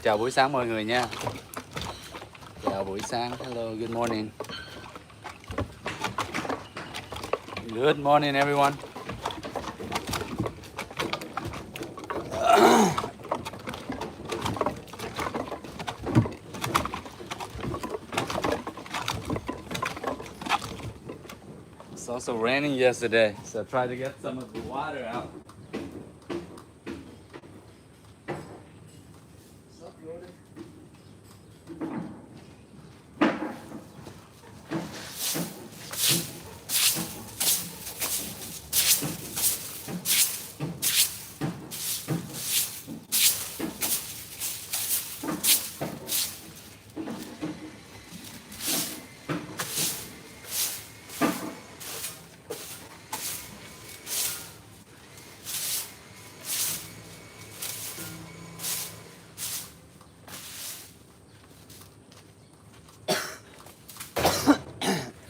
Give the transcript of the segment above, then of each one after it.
Chào buổi sáng mọi người nha. Chào buổi sáng. Hello, good morning. Good morning everyone. It's also raining yesterday, so try to get some of the water out.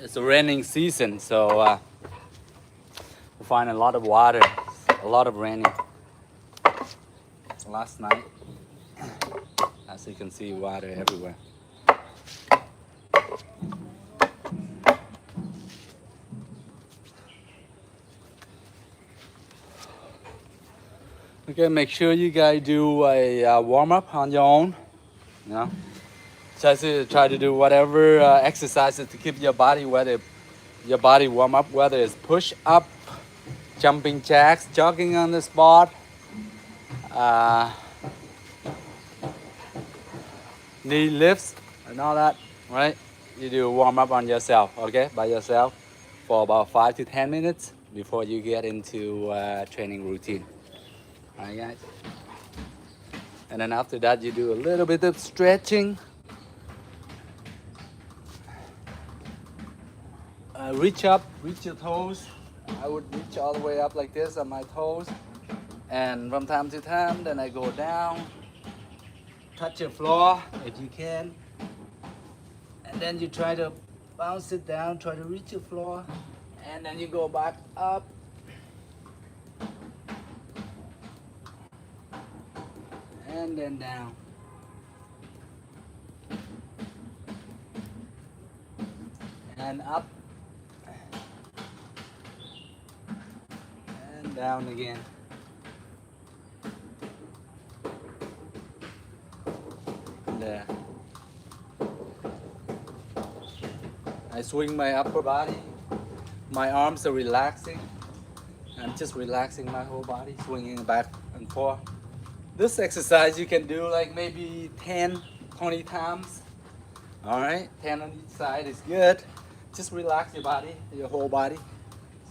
It's a raining season, so we find a lot of water, a lot of raining. Last night, as you can see, water everywhere. Okay, make sure you guys do a warm up on your own. You know, try to do whatever exercises to keep your body warm up, whether it's push up, jumping jacks, jogging on the spot, knee lifts, and all that. Right? You do warm up on yourself, okay, by yourself, for about 5 to 10 minutes before you get into training routine. Alright, guys. And then after that, you do a little bit of stretching. Reach up, reach your toes. I would reach all the way up like this on my toes. And from time to time, then I go down, touch your floor if you can. And then you try to bounce it down, try to reach your floor. And then you go back up. And then down. And up. And down again. There. I swing my upper body. My arms are relaxing. I'm just relaxing my whole body, swinging back and forth. This exercise you can do like maybe 10, 20 times. All right, 10 on each side is good. Just relax your body, your whole body,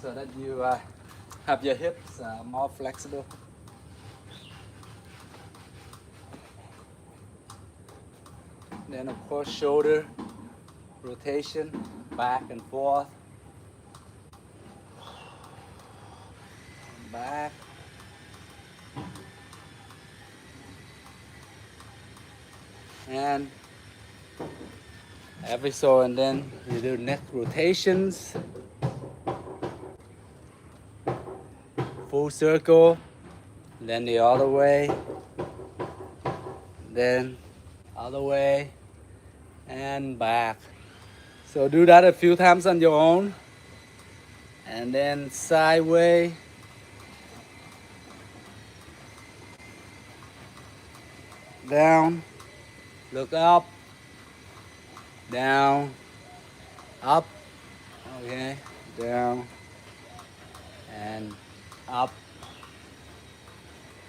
so that you have your hips more flexible. Then of course shoulder rotation, back and forth. Back. And every so and then you do neck rotations. Full circle, then the other way, then other way, and back. So do that a few times on your own. And then sideways. Down, look up, down, up, okay, down, and up.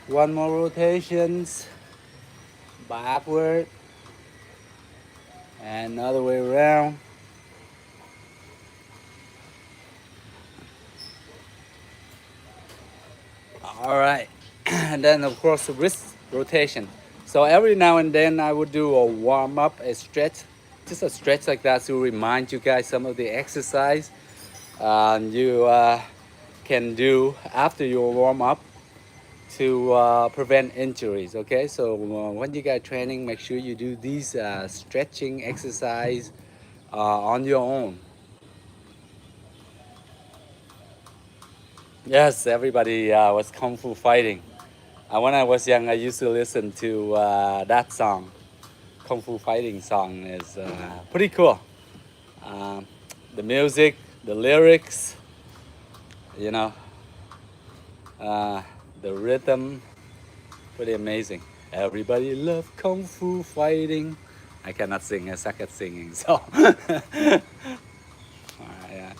One more rotations, backward, and another way around. All right, and then of course the wrist rotation. So every now and then I would do a warm up, a stretch, just a stretch like that to remind you guys some of the exercise you can do after your warm up to prevent injuries. Okay, so when you guys training, make sure you do these stretching exercise on your own. Yes, everybody was kung fu fighting. When I was young, I used to listen to that song, Kung Fu Fighting song is pretty cool. Um, the music, the lyrics, you know, uh, the rhythm, pretty amazing. Everybody love Kung Fu Fighting. I cannot sing, I suck at singing, so. Alright, yeah.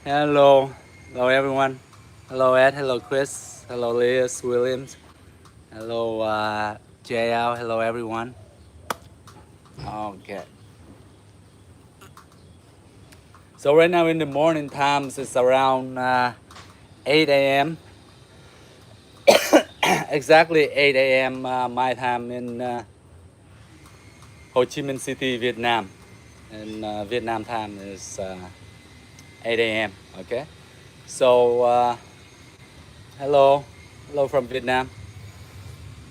Hello, hello everyone. Hello Ed, hello Chris, hello Liz Williams, hello JL, hello everyone. Okay. So right now in the morning times it's around 8 a.m. Exactly 8 a.m. My time in Ho Chi Minh City, Vietnam. And Vietnam time is 8 a.m. Okay. So hello, hello from Vietnam.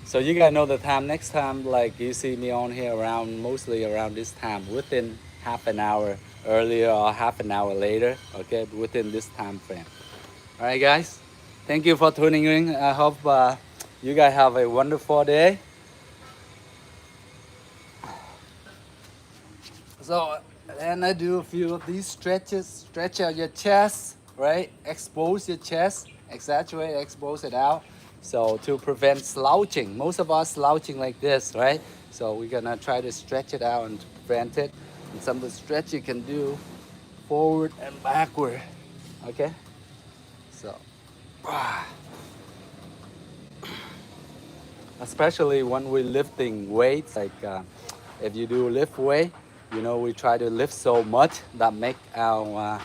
So you guys know the time. Next time, like you see me on here around mostly around this time, within half an hour earlier or half an hour later. Okay, within this time frame. All right, guys. Thank you for tuning in. I hope you guys have a wonderful day. So, and I do a few of these stretches. Stretch out your chest, right? Expose your chest, exaggerate, expose it out. So to prevent slouching, most of us slouching like this, right? So we're gonna try to stretch it out and prevent it. And some of the stretch you can do forward and backward, okay? So, especially when we're lifting weights, like if you do lift weight, you know, we try to lift so much that make our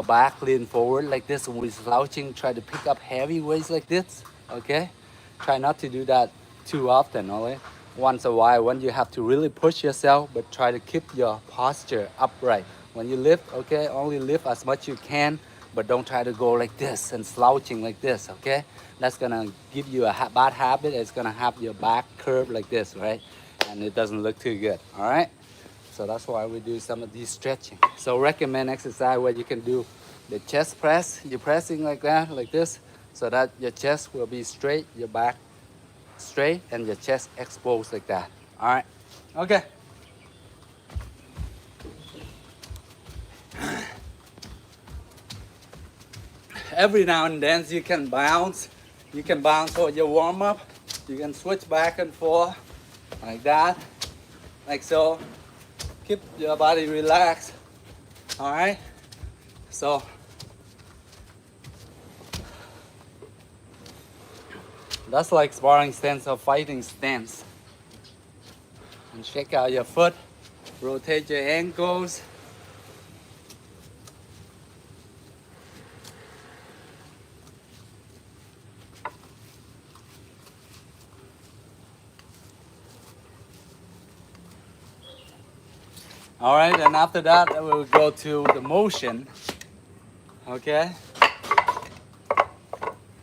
back lean forward like this. When we're slouching, try to pick up heavy weights like this, okay? Try not to do that too often, only once a while when you have to really push yourself, but try to keep your posture upright. When you lift, okay, only lift as much you can, but don't try to go like this and slouching like this, okay? That's gonna give you a bad habit. It's gonna have your back curve like this, right? And it doesn't look too good, all right? So that's why we do some of these stretching. So recommend exercise where you can do the chest press. You're pressing like that, like this, so that your chest will be straight, your back straight, and your chest exposed like that. All right, okay. Every now and then you can bounce. You can bounce for your warm up. You can switch back and forth like that, like so. Keep your body relaxed. All right. So that's like sparring stance or fighting stance. And check out your foot. Rotate your ankles. All right, and after that, we'll go to the motion. Okay?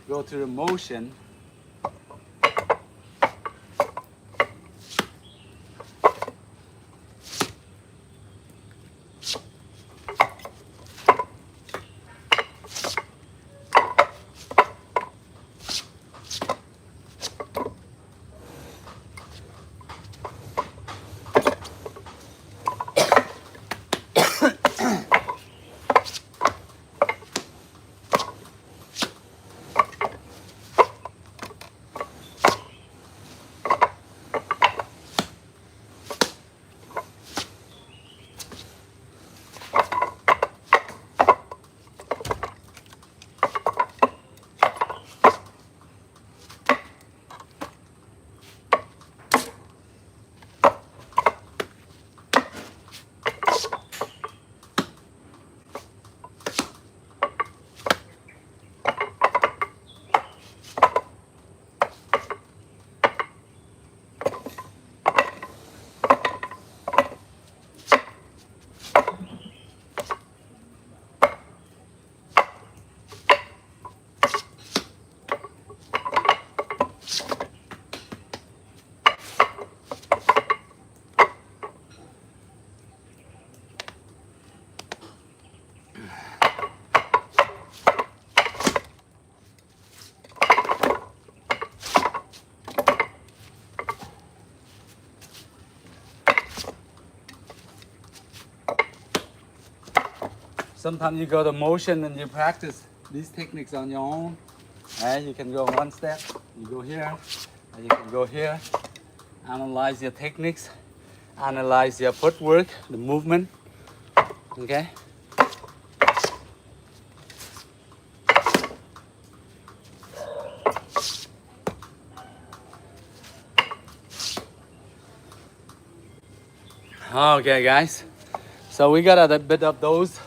Go to the motion. Sometimes you go to motion and you practice these techniques on your own. Right? You can go one step, you go here, and you can go here. Analyze your techniques, analyze your footwork, the movement. Okay? Okay, guys. So we got a bit of those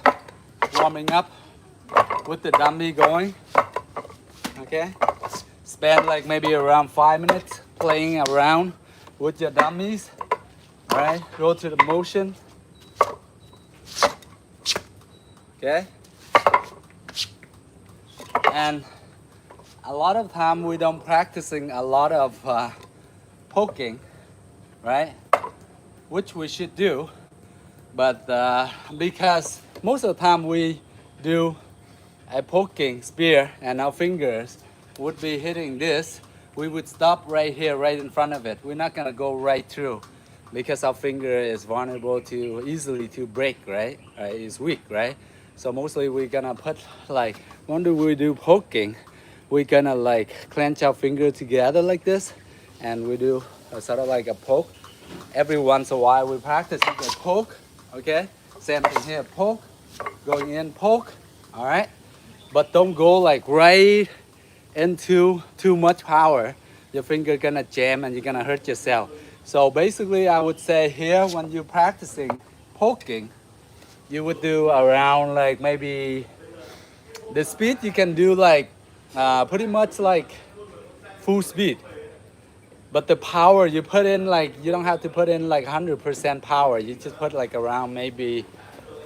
warming up with the dummy going. Okay? Spend like maybe around 5 minutes playing around with your dummies. Right? Go to the motion. Okay? And a lot of time we don't practicing a lot of poking, right? Which we should do, but because most of the time we do a poking spear and our fingers would be hitting this, we would stop right here, right in front of it. We're not gonna go right through because our finger is vulnerable to easily to break, right? It's weak, right? So mostly we're gonna put like, when do we do poking, we're gonna like clench our finger together like this, and we do a sort of like a poke. Every once in a while we practice the poke, okay? Same thing here, poke, going in, poke, all right? But don't go like right into too much power. Your finger gonna jam and you're gonna hurt yourself. So basically I would say here when you're practicing poking, you would do around like maybe the speed you can do like pretty much like full speed. But the power you put in, like you don't have to put in like 100% power. You just put like around maybe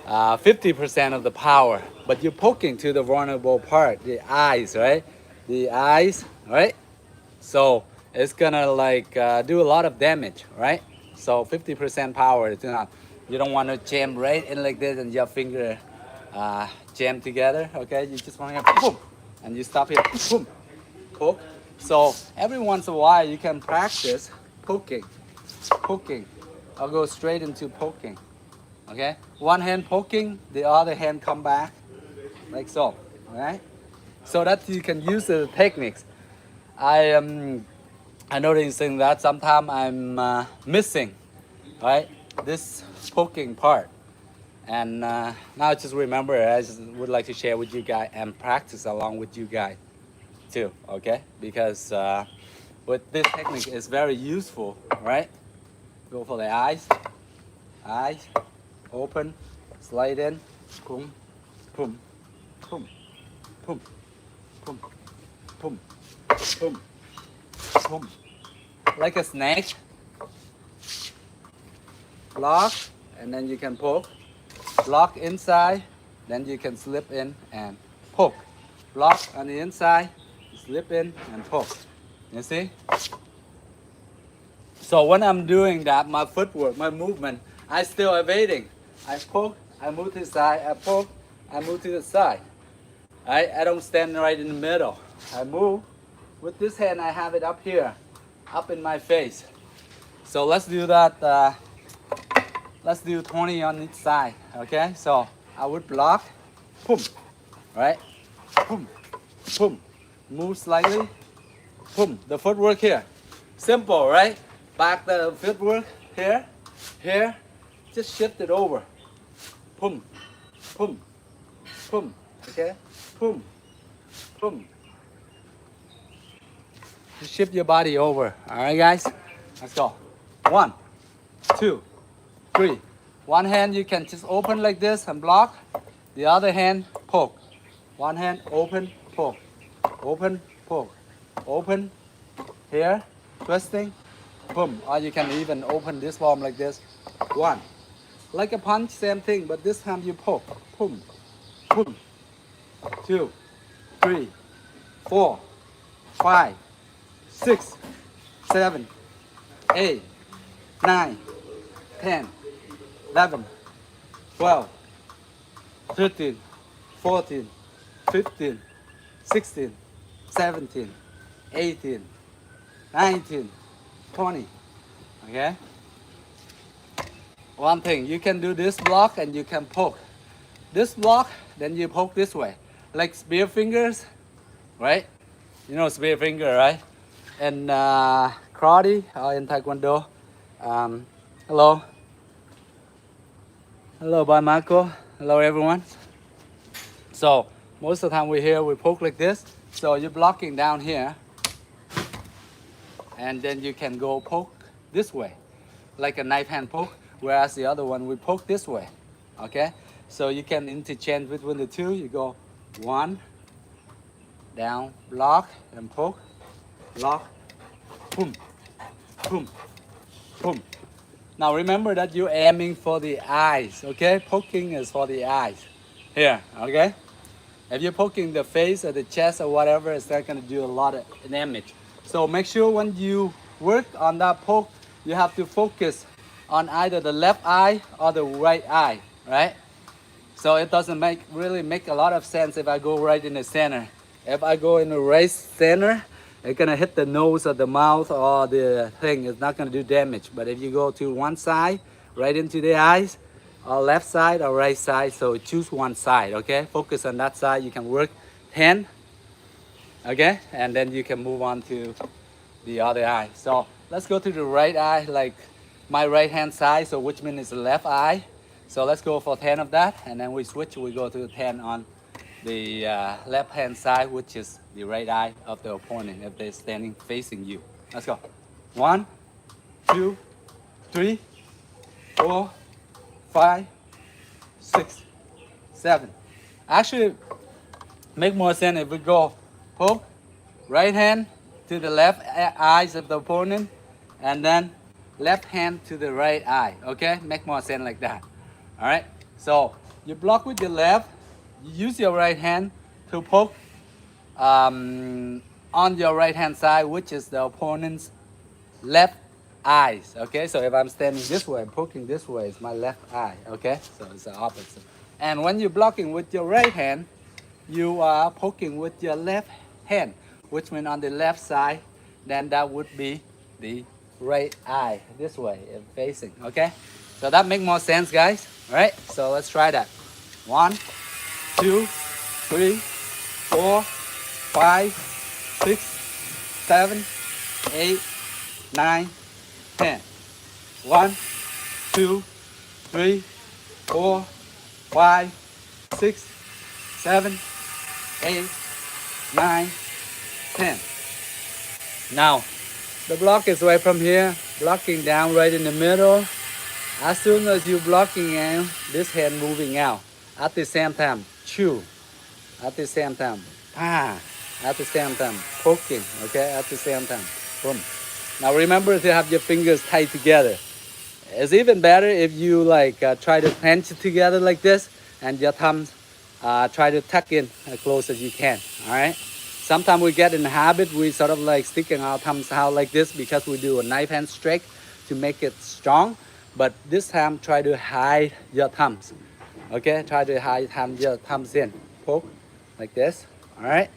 50% of the power. But you're poking to the vulnerable part, the eyes, right? The eyes, right? So it's gonna like do a lot of damage, right? So 50% power is enough. You don't want to jam right in like this and your finger jam together, okay? You just want to boom, and you stop here, boom, poke. So every once in a while you can practice poking. I'll go straight into poking, okay? One hand poking, the other hand come back, like so, all right? So that you can use the techniques. I noticing that sometimes I'm missing, right? This poking part. And now I just remember, I just would like to share with you guys and practice along with you guys too, okay? Because with this technique is very useful, right? Go for the eyes, open, slide in, boom, boom, boom, boom, boom, boom, boom, boom. Like a snake. Lock, and then you can poke. Lock inside, then you can slip in and poke. Lock on the inside, slip in and poke. You see? So when I'm doing that, my footwork, my movement, I still evading. I poke, I move to the side, I poke, I move to the side. I don't stand right in the middle. I move. With this hand, I have it up here, up in my face. So let's do that. Let's do 20 on each side, okay? So I would block, boom, right? Boom, boom. Move slightly, boom. The footwork here, simple, right? Back the footwork here, here. Just shift it over, boom, boom, boom, okay? Boom, boom. Just shift your body over, all right, guys? Let's go. 1, 2, 3. One hand you can just open like this and block. The other hand, poke. One hand, open, poke. Open, poke. Open, here, twisting, boom. Or you can even open this palm like this. 1. Like a punch, same thing, but this time you poke. Boom, boom. 2, 3, 4, 5, 6, 7, 8, 9, 10, 11, 12, 13, 14, 15, 16, 17, 18, 19, 20. Okay? One thing, you can do this block and you can poke. this block, then you poke this way, like spear fingers, right? You know spear finger, right? And karate or in Taekwondo. Hello. Hello, bye Marco. Hello, everyone. So most of the time we here, we poke like this. So you're blocking down here. And then you can go poke this way, like a knife hand poke. Whereas the other one, we poke this way, okay? So you can interchange between the two. You go one, down, block, and poke, block, boom, boom, boom. Now remember that you're aiming for the eyes, okay? Poking is for the eyes. Here, okay? If you're poking the face or the chest or whatever, it's not gonna do a lot of damage. So make sure when you work on that poke, you have to focus on either the left eye or the right eye, right? So it doesn't really make a lot of sense if I go right in the center. If I go in the right center, it's gonna hit the nose or the mouth or the thing. It's not gonna do damage. But if you go to one side, right into the eyes, or left side or right side, so choose one side, okay? Focus on that side. You can work 10, okay? And then you can move on to the other eye. So let's go to the right eye, like my right hand side, so which means it's the left eye. So let's go for 10 of that, and then we switch, we go to 10 on the left hand side, which is the right eye of the opponent if they're standing facing you. Let's go. 1, 2, 3, 4, 5, 6, 7. Actually, make more sense if we go poke, right hand to the left eyes of the opponent, and then left hand to the right eye, okay? Make more sense like that, all right? So you block with your left, you use your right hand to poke on your right hand side, which is the opponent's left eyes, okay? So if I'm standing this way, poking this way, it's my left eye, okay? So it's the opposite. And when you're blocking with your right hand, you are poking with your left hand, which means on the left side, then that would be the right eye, this way, facing, okay? So that makes more sense, guys, all right? So let's try that. 1, 2, 3, 4, 5, 6, 7, 8, 9, 10. 1, 2, 3, 4, 5, 6, 7, 8, 9, 10. Now, the block is right from here, blocking down right in the middle. As soon as you're blocking in, this hand moving out. At the same time, chew. At the same time, at the same time, poking, okay? At the same time, boom. Now remember to have your fingers tight together. It's even better if you like try to clench it together like this, and your thumbs try to tuck in as close as you can, all right? Sometimes we get in the habit, we sort of like sticking our thumbs out like this because we do a knife hand strike to make it strong. But this time, try to hide your thumbs, okay? Try to hide your thumbs in, poke like this, all right?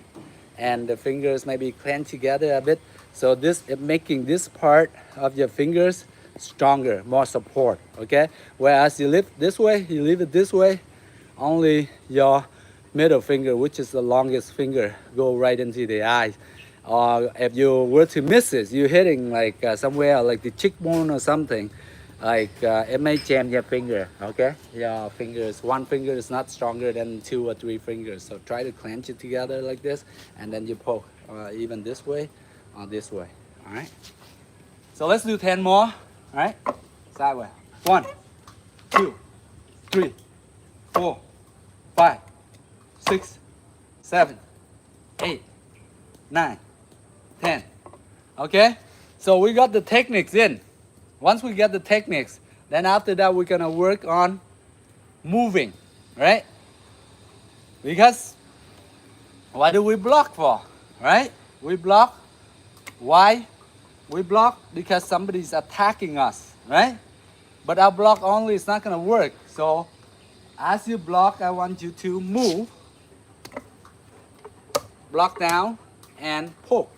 And the fingers maybe clench together a bit. So this is making this part of your fingers stronger, more support, okay? Whereas you lift this way, you leave it this way, only your middle finger, which is the longest finger, go right into the eyes. Or if you were to miss it, you're hitting like somewhere like the cheekbone or something, like it may jam your finger, okay? Your fingers, one finger is not stronger than 2 or 3 fingers. So try to clench it together like this, and then you poke even this way or this way, all right? So let's do 10 more, all right? Sideways. 1, 2, 3, 4, 5, 6, 7, 8, 9, 10. Okay? So we got the techniques in. Once we get the techniques, then after that we're gonna work on moving, right? Because what do we block for, right? We block. Why? We block because somebody's attacking us, right? But our block only is not gonna work. So as you block, I want you to move, block down, and poke.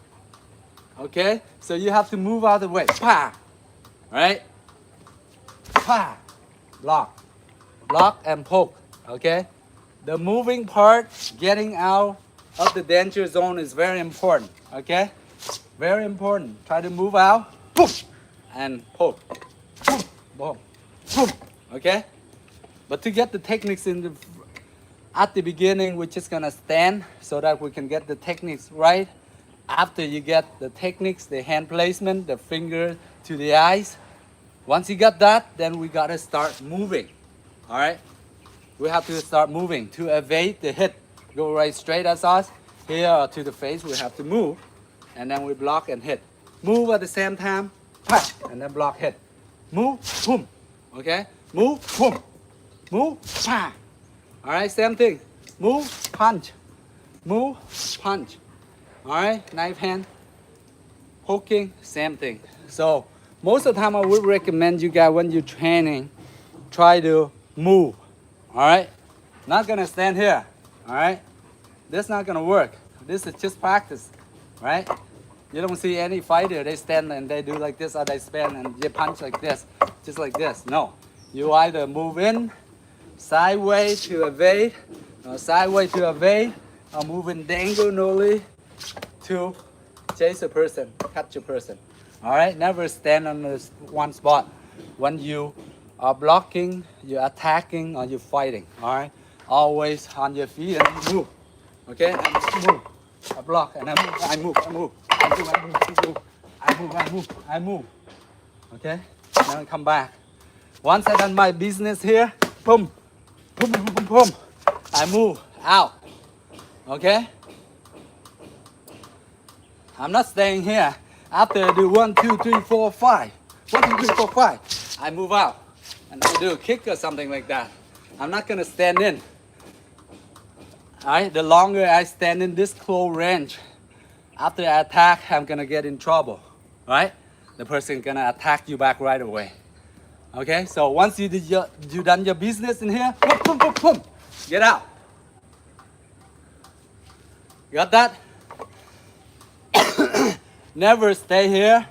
Okay? So you have to move out of the way. Pa! Right? Pa! Block. Block and poke. Okay? The moving part, getting out of the danger zone is very important, okay? Very important. Try to move out, boom, and pull, boom, boom, boom, okay? But to get the techniques at the beginning, we're just gonna stand so that we can get the techniques right. After you get the techniques, the hand placement, the finger to the eyes, once you got that, then we gotta start moving, all right? We have to start moving to evade the hit. Go right straight at us. Here to the face, we have to move. And then we block and hit. Move at the same time, and then block, hit. Move, boom, okay? Move, boom, move, all right, same thing. Move, punch, move, punch. All right, knife hand, poking, same thing. So most of the time I would recommend you guys when you're training, try to move. All right, not gonna stand here. All right, this not gonna work. This is just practice, right? You don't see any fighter, they stand and they do like this, or they stand and they punch like this, just like this. No, you either move in, sideways to evade, or sideways to evade, or move in diagonally to chase a person, catch a person. All right, never stand on this one spot. When you are blocking, you're attacking, or you're fighting. All right, always on your feet and you move. Okay, and move. I block and I move. I move. I move. I move. I move. I move. I move. I move. I move. Okay, then I come back. Once I done my business here, boom, boom, boom, boom, boom. I move out. Okay. I'm not staying here. After I do 1, 2, 3, 4, 5. 1, 2, 3, 4, 5. I move out. And I do a kick or something like that. I'm not gonna stand in. Alright, the longer I stand in this close range, after I attack, I'm gonna get in trouble. Right? The person gonna attack you back right away. Okay, so once you done your business in here, boom, boom, boom, boom, get out. Got that? Never stay here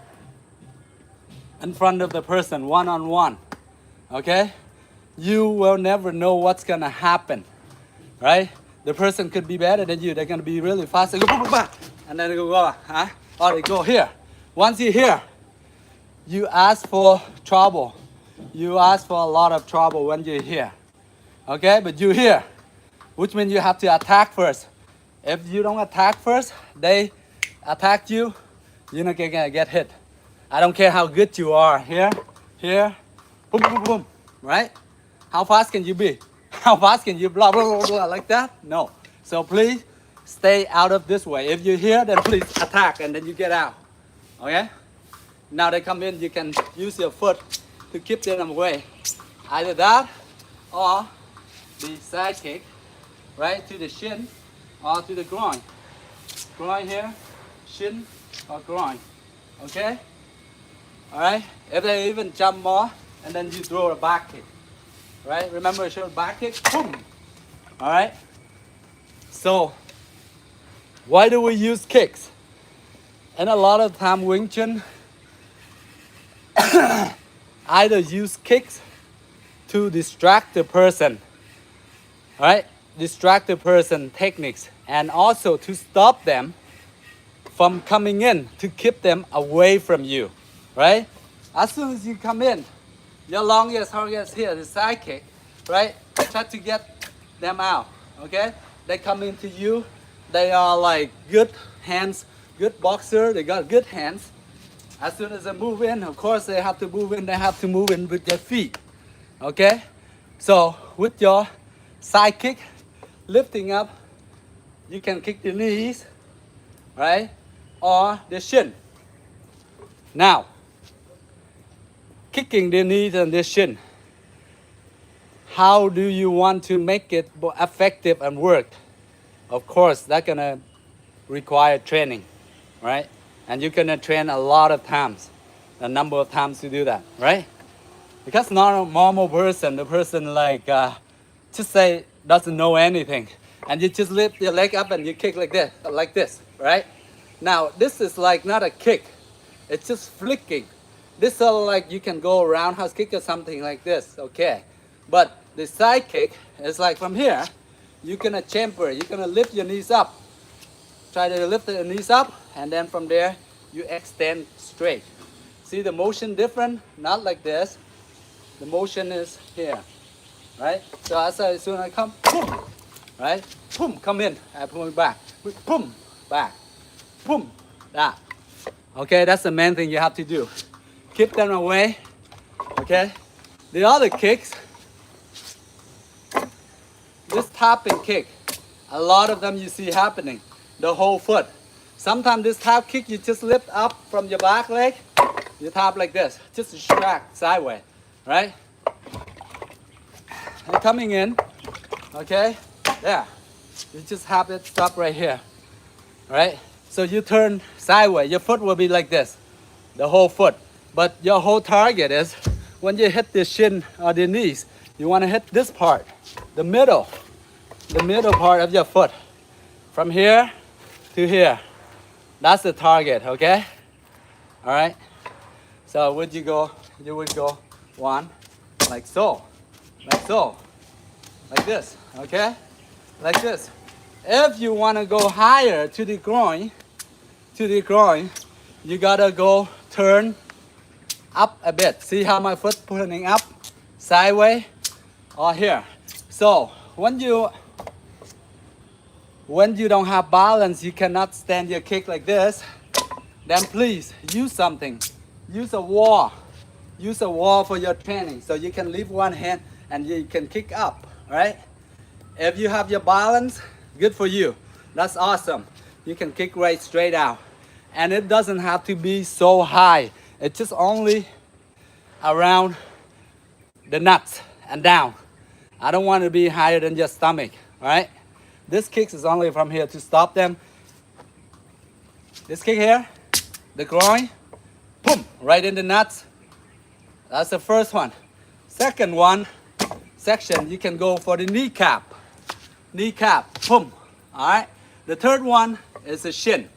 in front of the person one-on-one. Okay? You will never know what's gonna happen. Right? The person could be better than you. They're gonna be really fast. They go, boom, boom, boom, and then they go, huh? Or they go here. Once you're here, you ask for trouble. You ask for a lot of trouble when you're here. Okay? But you're here, which means you have to attack first. If you don't attack first, they attack you, you're not gonna get hit. I don't care how good you are. Here, here, boom, boom, boom, right? How fast can you be? How fast can you blah, blah, blah, blah, like that? No. So please stay out of this way. If you're here, then please attack and then you get out. Okay? Now they come in, you can use your foot to keep them away. Either that or the side kick, right, to the shin or to the groin. Groin here, shin or groin. Okay? Alright? If they even jump more, and then you throw a back kick. Right? Remember to show back kick? Boom! Alright? So, why do we use kicks? And a lot of time Wing Chun either use kicks to distract the person. Alright? Distract the person techniques, and also to stop them from coming in, to keep them away from you, right? As soon as you come in, your longest, hardest here, the side kick, right? Try to get them out, okay? They come into you, they are like good hands, good boxer, they got good hands. As soon as they move in, of course they have to move in, with their feet, okay? So with your side kick, lifting up, you can kick the knees, right? Or the shin. Now, kicking the knees and the shin. How do you want to make it effective and work? Of course, that's gonna require training, right? And you're gonna train a lot of times, a number of times to do that, right? Because not a normal person, the person like, just say doesn't know anything. And you just lift your leg up and you kick like this, right? Now, this is like not a kick. It's just flicking. This is like you can go around house kick or something like this, okay? But the side kick is like from here, you're gonna chamfer, you're gonna lift your knees up. Try to lift the knees up, and then from there, you extend straight. See the motion different? Not like this. The motion is here, right? So as soon as I come, boom, right? Boom, come in, I pull it back, boom, back, boom, that. Okay, that's the main thing you have to do. Keep them away, okay? The other kicks, this tapping kick, a lot of them you see happening, the whole foot. Sometimes this tap kick, you just lift up from your back leg, you tap like this, just track sideways, right? And coming in, okay, there. You just have it stop right here, right? So you turn sideways, your foot will be like this, the whole foot. But your whole target is, when you hit the shin or the knees, you want to hit this part, the middle part of your foot. From here to here. That's the target, okay? All right? So would you go, you would go one, like so, like this, okay? Like this. If you want to go higher to the groin, you gotta go turn up a bit. See how my foot pointing up, sideways, or here. So when you don't have balance, you cannot stand your kick like this, then please use something. Use a wall. Use a wall for your training. So you can leave one hand and you can kick up, right? If you have your balance, good for you. That's awesome. You can kick right straight out. And it doesn't have to be so high. It's just only around the nuts and down. I don't want to be higher than your stomach, all right? This kick is only from here to stop them. This kick here, the groin, boom, right in the nuts. That's the first one. Second one, section, you can go for the kneecap. Kneecap, boom, all right? The third one is the shin.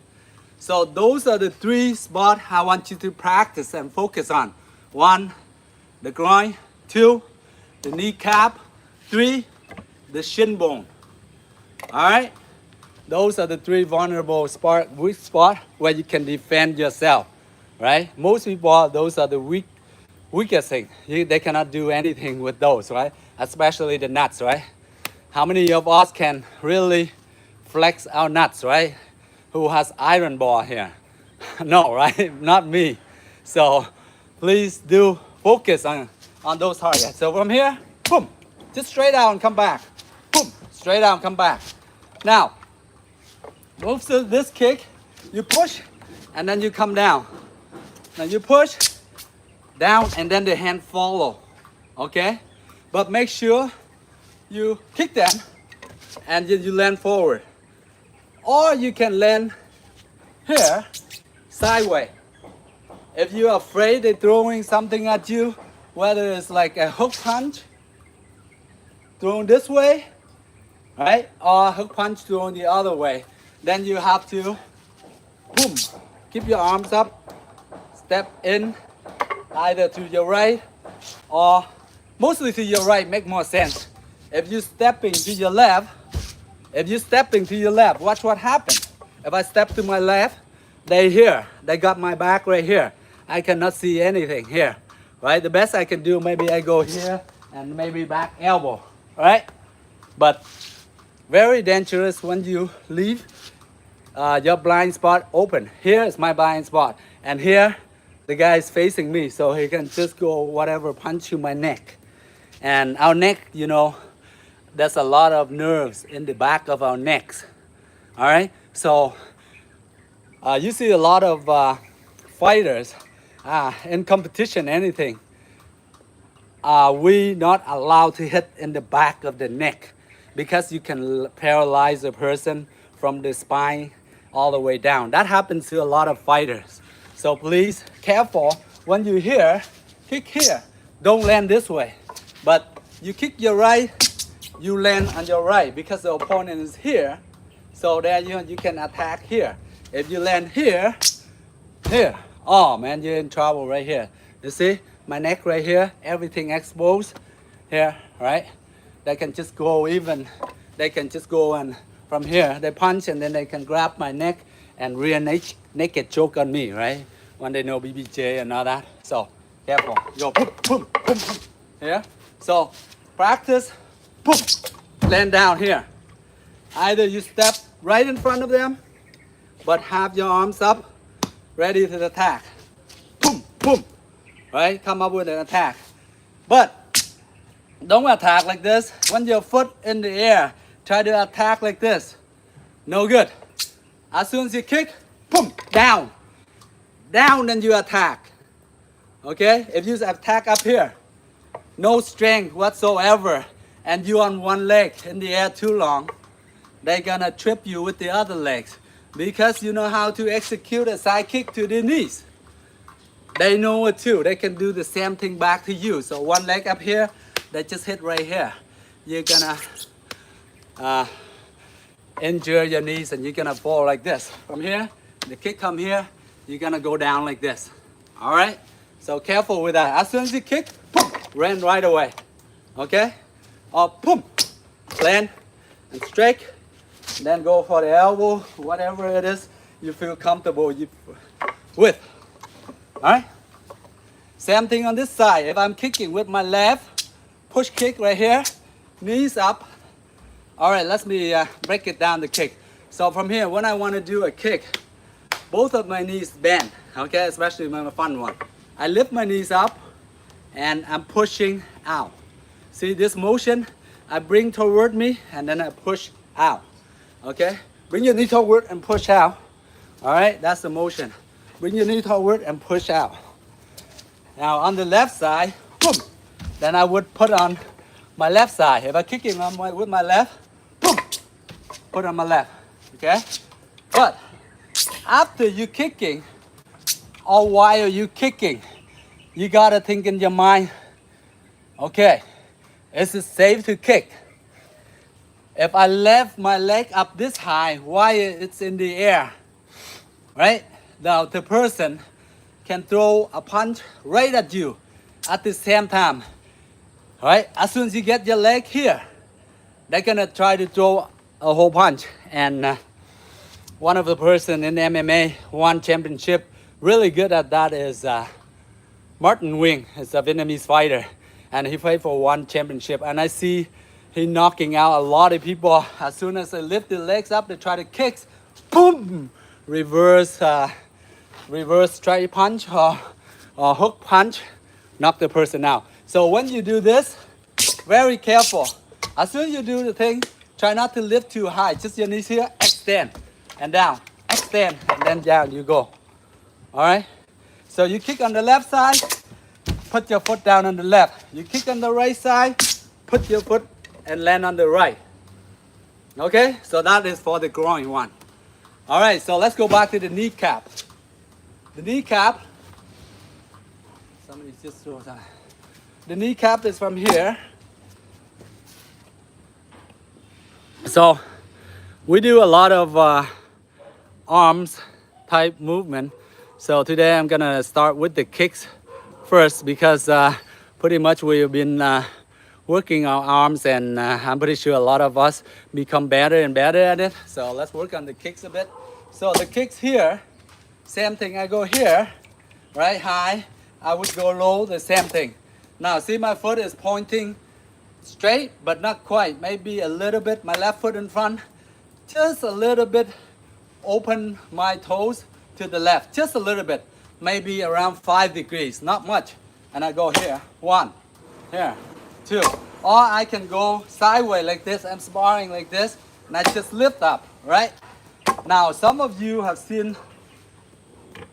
So those are the three spots I want you to practice and focus on. One, the groin. Two, the kneecap. Three, the shin bone. All right? Those are the three vulnerable weak spots where you can defend yourself, right? Most people, those are the weakest thing. They cannot do anything with those, right? Especially the nuts, right? How many of us can really flex our nuts, right? Who has iron bar here? No, right? Not me. So please do focus on those targets. So from here, boom, just straight out and come back. Boom, straight out and come back. Now, move to this kick, you push, and then you come down. Now you push, down, and then the hand follow, okay? But make sure you kick them, and then you land forward. Or you can land here, sideways. If you're afraid they're throwing something at you, whether it's like a hook punch, thrown this way, right? Or hook punch thrown the other way, then you have to, boom, keep your arms up, step in, either to your right, or mostly to your right, make more sense. If you're stepping to your left, watch what happens. If I step to my left, they here. They got my back right here. I cannot see anything here, right? The best I can do, maybe I go here and maybe back elbow, right? But very dangerous when you leave your blind spot open. Here is my blind spot. And here, the guy is facing me, so he can just go whatever, punch to my neck. And our neck, you know, there's a lot of nerves in the back of our necks, all right? So you see a lot of fighters in competition, anything, we not allowed to hit in the back of the neck because you can paralyze a person from the spine all the way down. That happens to a lot of fighters. So please, careful when you here, kick here. Don't land this way, but you kick your right, you land on your right because the opponent is here. So there you can attack here. If you land here, oh man, you're in trouble right here. You see, my neck right here, everything exposed here, right? They can just go even they can just go and from here, they punch and then they can grab my neck and rear naked choke on me, right? When they know BBJ and all that. So careful. Go boom, boom, boom, boom. Here. So practice, boom, land down here. Either you step right in front of them, but have your arms up, ready to attack. Boom, boom, right? Come up with an attack. But don't attack like this. When your foot in the air, try to attack like this. No good. As soon as you kick, boom, down. Down, then you attack. Okay? If you attack up here, no strength whatsoever, and you on one leg in the air too long, they're gonna trip you with the other legs because you know how to execute a side kick to the knees. They know it too. They can do the same thing back to you. So one leg up here, they just hit right here. You're gonna injure your knees and you're gonna fall like this. From here, the kick come here, you're gonna go down like this. All right? So careful with that. As soon as you kick, boom, run right away. Okay? Or boom, land and strike. Then go for the elbow, whatever it is you feel comfortable with. All right? Same thing on this side. If I'm kicking with my left, push kick right here, knees up. All right, let me break it down the kick. So from here, when I want to do a kick, both of my knees bend, okay, especially my fun one. I lift my knees up and I'm pushing out. See this motion? I bring toward me and then I push out. Okay, bring your knee toward and push out. All right, that's the motion. Bring your knee toward and push out. Now on the left side, boom, then I would put on my left side. If I'm kicking on with my left, boom, put on my left. Okay, but after you kicking, or while you kicking, you gotta think in your mind, okay, is it safe to kick? If I left my leg up this high while it's in the air, right? Now the person can throw a punch right at you at the same time, right? As soon as you get your leg here, they're gonna try to throw a whole punch. And one of the person in MMA won championship, really good at that is Martin Wing. He's a Vietnamese fighter, and he played for one championship. And I see he knocking out a lot of people. As soon as they lift the legs up, they try to kick, boom, reverse straight punch or hook punch, knock the person out. So when you do this, very careful. As soon as you do the thing, try not to lift too high. Just your knees here, extend and down, extend and then down you go. All right? So you kick on the left side, put your foot down on the left. You kick on the right side, put your foot and land on the right. Okay, so that is for the groin one. All right, so let's go back to the kneecap. The kneecap, somebody just threw that. The kneecap is from here. So we do a lot of arms type movement. So today I'm gonna start with the kicks first because pretty much we've been working our arms, and I'm pretty sure a lot of us become better and better at it. So let's work on the kicks a bit. So the kicks here, same thing. I go here, right, high. I would go low, the same thing. Now see my foot is pointing straight, but not quite. Maybe a little bit, my left foot in front. Just a little bit, open my toes to the left. Just a little bit, maybe around 5 degrees, not much. And I go here, 1, here, 2. Or I can go sideways like this. I'm sparring like this, and I just lift up, right? Now, some of you have seen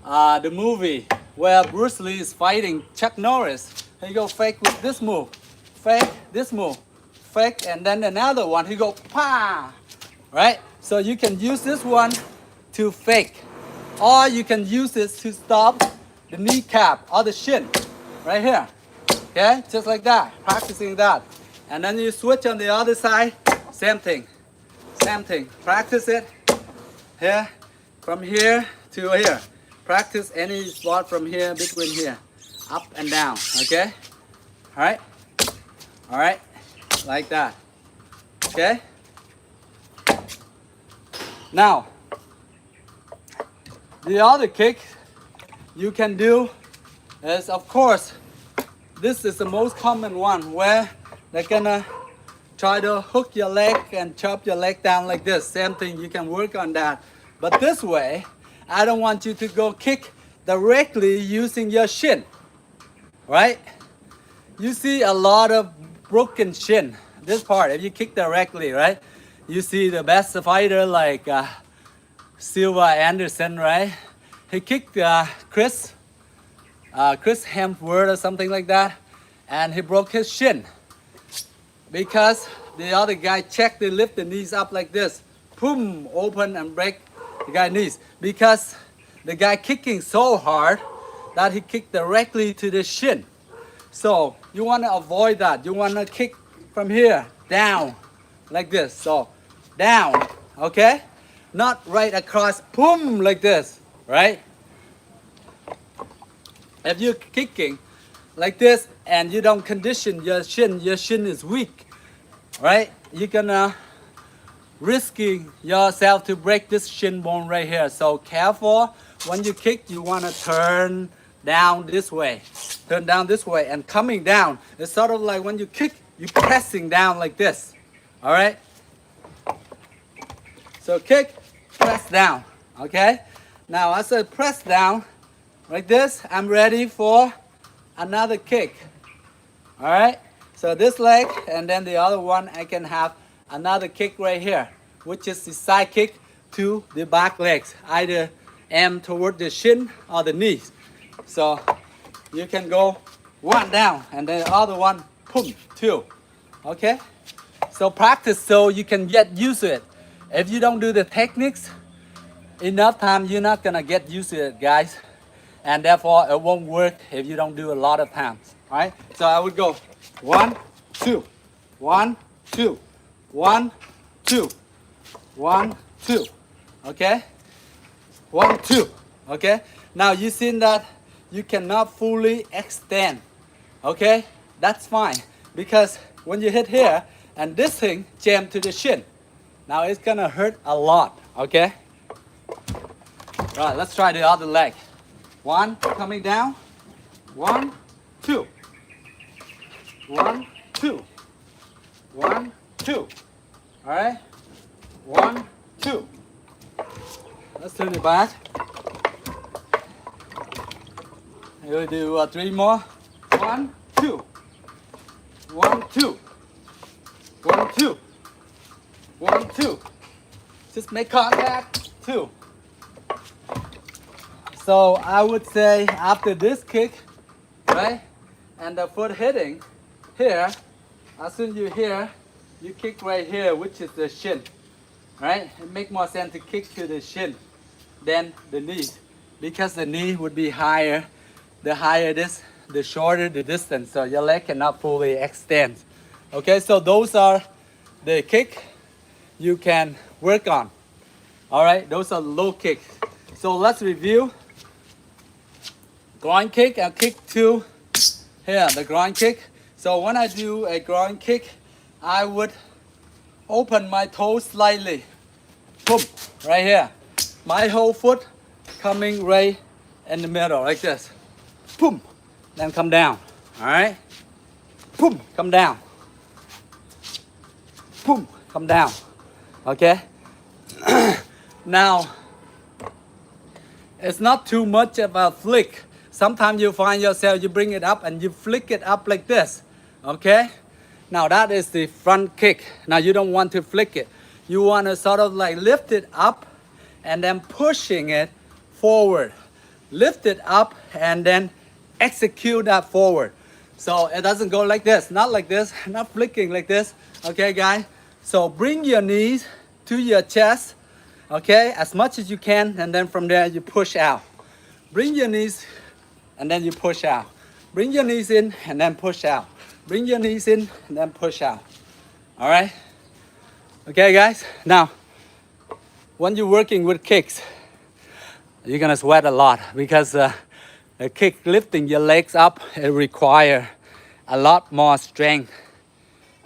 the movie where Bruce Lee is fighting Chuck Norris. He go fake with this move, fake this move, fake, and then another one, he go pa, right? So you can use this one to fake, or you can use this to stop the kneecap or the shin, right here. Okay, just like that, practicing that. And then you switch on the other side, same thing, same thing. Practice it here, from here to here. Practice any spot from here, between here, up and down, okay? All right, like that, okay? Now, the other kick you can do is, of course, this is the most common one where they're gonna try to hook your leg and chop your leg down like this. Same thing, you can work on that. But this way, I don't want you to go kick directly using your shin, right? You see a lot of broken shin. This part, if you kick directly, right? You see the best fighter like Silva Anderson, right? He kicked Chris Hemsworth or something like that, and he broke his shin because the other guy checked, they lift the knees up like this, boom, open and break the guy's knees because the guy kicking so hard that he kicked directly to the shin. So you want to avoid that. You want to kick from here down like this. So down, okay? Not right across, boom, like this, right? If you're kicking like this and you don't condition your shin is weak, right? You're gonna risking yourself to break this shin bone right here. So careful, when you kick, you wanna turn down this way. Turn down this way and coming down. It's sort of like when you kick, you're pressing down like this, all right? So kick, press down, okay? Now as I press down, like this, I'm ready for another kick. All right, so this leg and then the other one, I can have another kick right here, which is the side kick to the back legs, either aim toward the shin or the knees. So you can go one down and then the other one, boom, two, okay? So practice so you can get used to it. If you don't do the techniques enough time, you're not gonna get used to it, guys. And therefore it won't work if you don't do a lot of times. All right, so I would go 1, 2, 1, 2, 1, 2, 1, 2, okay, 1, 2, okay. Now you seen that you cannot fully extend, okay? That's fine, because when you hit here and this thing jam to the shin, now it's gonna hurt a lot, okay? Right, let's try the other leg. 1, coming down, 1, 2, 1, 2, 1, 2, all right, 1, 2. Let's turn it back. We'll do 3 more. 1, 2, 1, 2, 1, 2, 1, 2. Just make contact, 2. So I would say after this kick, right, and the foot hitting here, as soon as you here, you kick right here, which is the shin, right? It makes more sense to kick to the shin than the knee, because the knee would be higher. The higher this, the shorter the distance, so your leg cannot fully extend. Okay, so those are the kick you can work on. All right, those are low kicks. So let's review. Groin kick, I'll kick to here, the groin kick. So when I do a groin kick, I would open my toes slightly. Boom, right here. My whole foot coming right in the middle, like this. Boom, then come down, all right? Boom, come down. Boom, come down, okay? Now, it's not too much of a flick. Sometimes you find yourself, you bring it up and you flick it up like this, okay? Now that is the front kick. Now you don't want to flick it. You want to sort of like lift it up and then pushing it forward. Lift it up and then execute that forward. So it doesn't go like this, not like this, not flicking like this, okay guys? So bring your knees to your chest, okay, as much as you can, and then from there you push out. Bring your knees and then you push out. Bring your knees in and then push out. Bring your knees in and then push out. All right? Okay, guys? Now, when you're working with kicks, you're gonna sweat a lot because the kick lifting your legs up, it requires a lot more strength.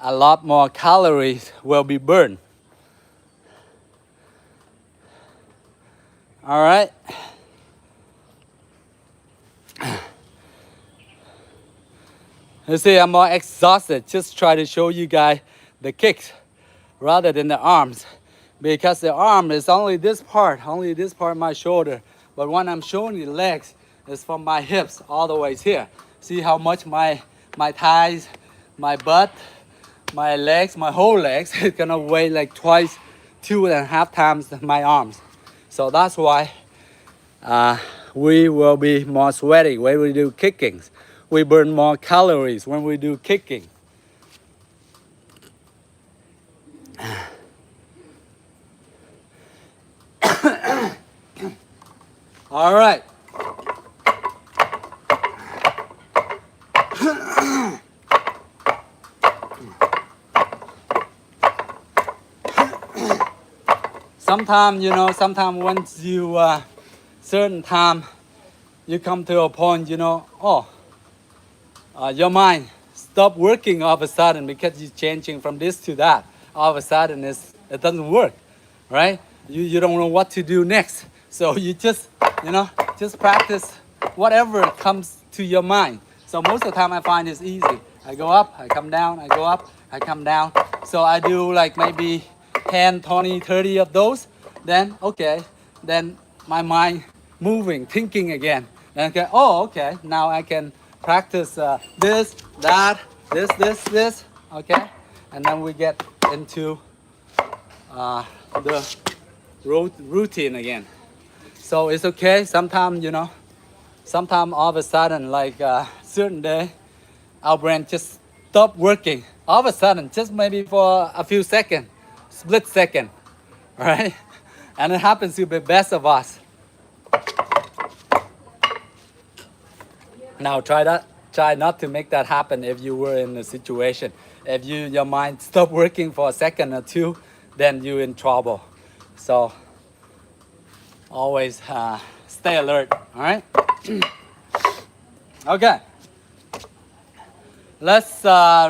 A lot more calories will be burned. All right. You see, I'm more exhausted. Just try to show you guys the kicks rather than the arms, because the arm is only this part of my shoulder. But when I'm showing the legs, it's from my hips all the way here. See how much my thighs, my butt, my legs, my whole legs is gonna weigh like twice, 2.5 times my arms. So that's why we will be more sweaty when we do kickings. We burn more calories when we do kicking. All right. Sometimes once you certain time you come to a point, your mind stop working all of a sudden because you're changing from this to that. All of a sudden it doesn't work, right? You don't know what to do next. So you just practice whatever comes to your mind. So most of the time I find it's easy. I go up, I come down, I go up, I come down. So I do like maybe 10, 20, 30 of those. Then, then my mind moving, thinking again. And okay, now I can practice this, that, this, okay? And then we get into the routine again. So it's okay. Sometimes all of a sudden, like certain day, our brain just stop working. All of a sudden, just maybe for a few seconds, split second, right? And it happens to the best of us. Now try not to make that happen if you were in a situation. If your mind stop working for a second or two, then you're in trouble. So always stay alert, all right? Okay. Let's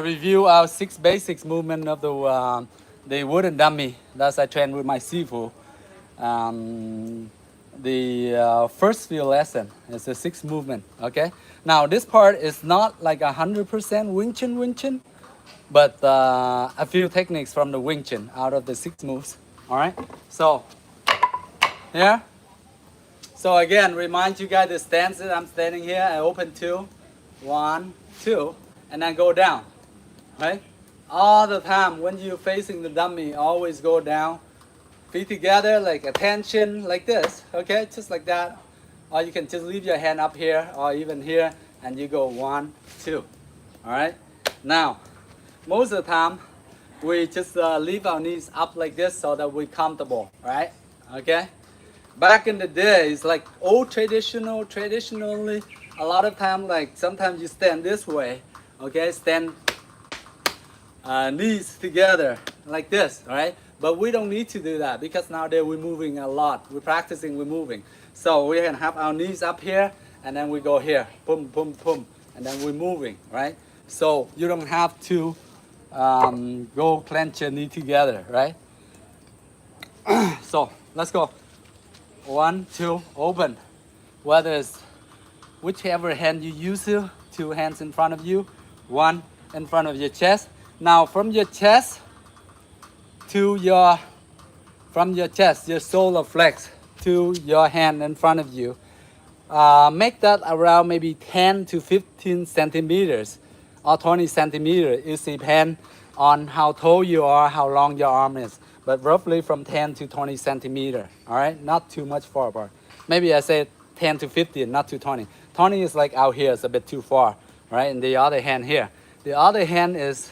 review our 6 basics movement of the wooden dummy that I trained with my Sifu. The first few lesson is the 6 movement, okay? Now this part is not like 100% Wing Chun, but a few techniques from the Wing Chun out of the 6 moves, all right? So here, so again, remind you guys the stance that I'm standing here. I open 2, 1, 2, and then go down, right? All the time when you're facing the dummy, always go down. Feet together, like attention, like this, okay? Just like that. Or you can just leave your hand up here or even here and you go 1, 2, all right? Now, most of the time, we just leave our knees up like this so that we're comfortable, right? Okay? Back in the days, like traditionally, a lot of time, like sometimes you stand this way, okay? Stand knees together like this, right? But we don't need to do that because nowadays we're moving a lot. We're practicing, we're moving. So we can have our knees up here and then we go here, boom, boom, boom, and then we're moving, right? So you don't have to go clench your knee together, right? So let's go. 1, 2, open. Whether it's whichever hand you use to, 2 hands in front of you, 1 in front of your chest. Now from your chest to your shoulder flex to your hand in front of you. Make that around maybe 10 to 15 centimeters or 20 centimeters. It depends on how tall you are, how long your arm is. But roughly from 10 to 20 centimeters, all right? Not too much far apart. Maybe I say 10 to 15, not to 20. 20 is like out here, it's a bit too far, right? And the other hand here. The other hand is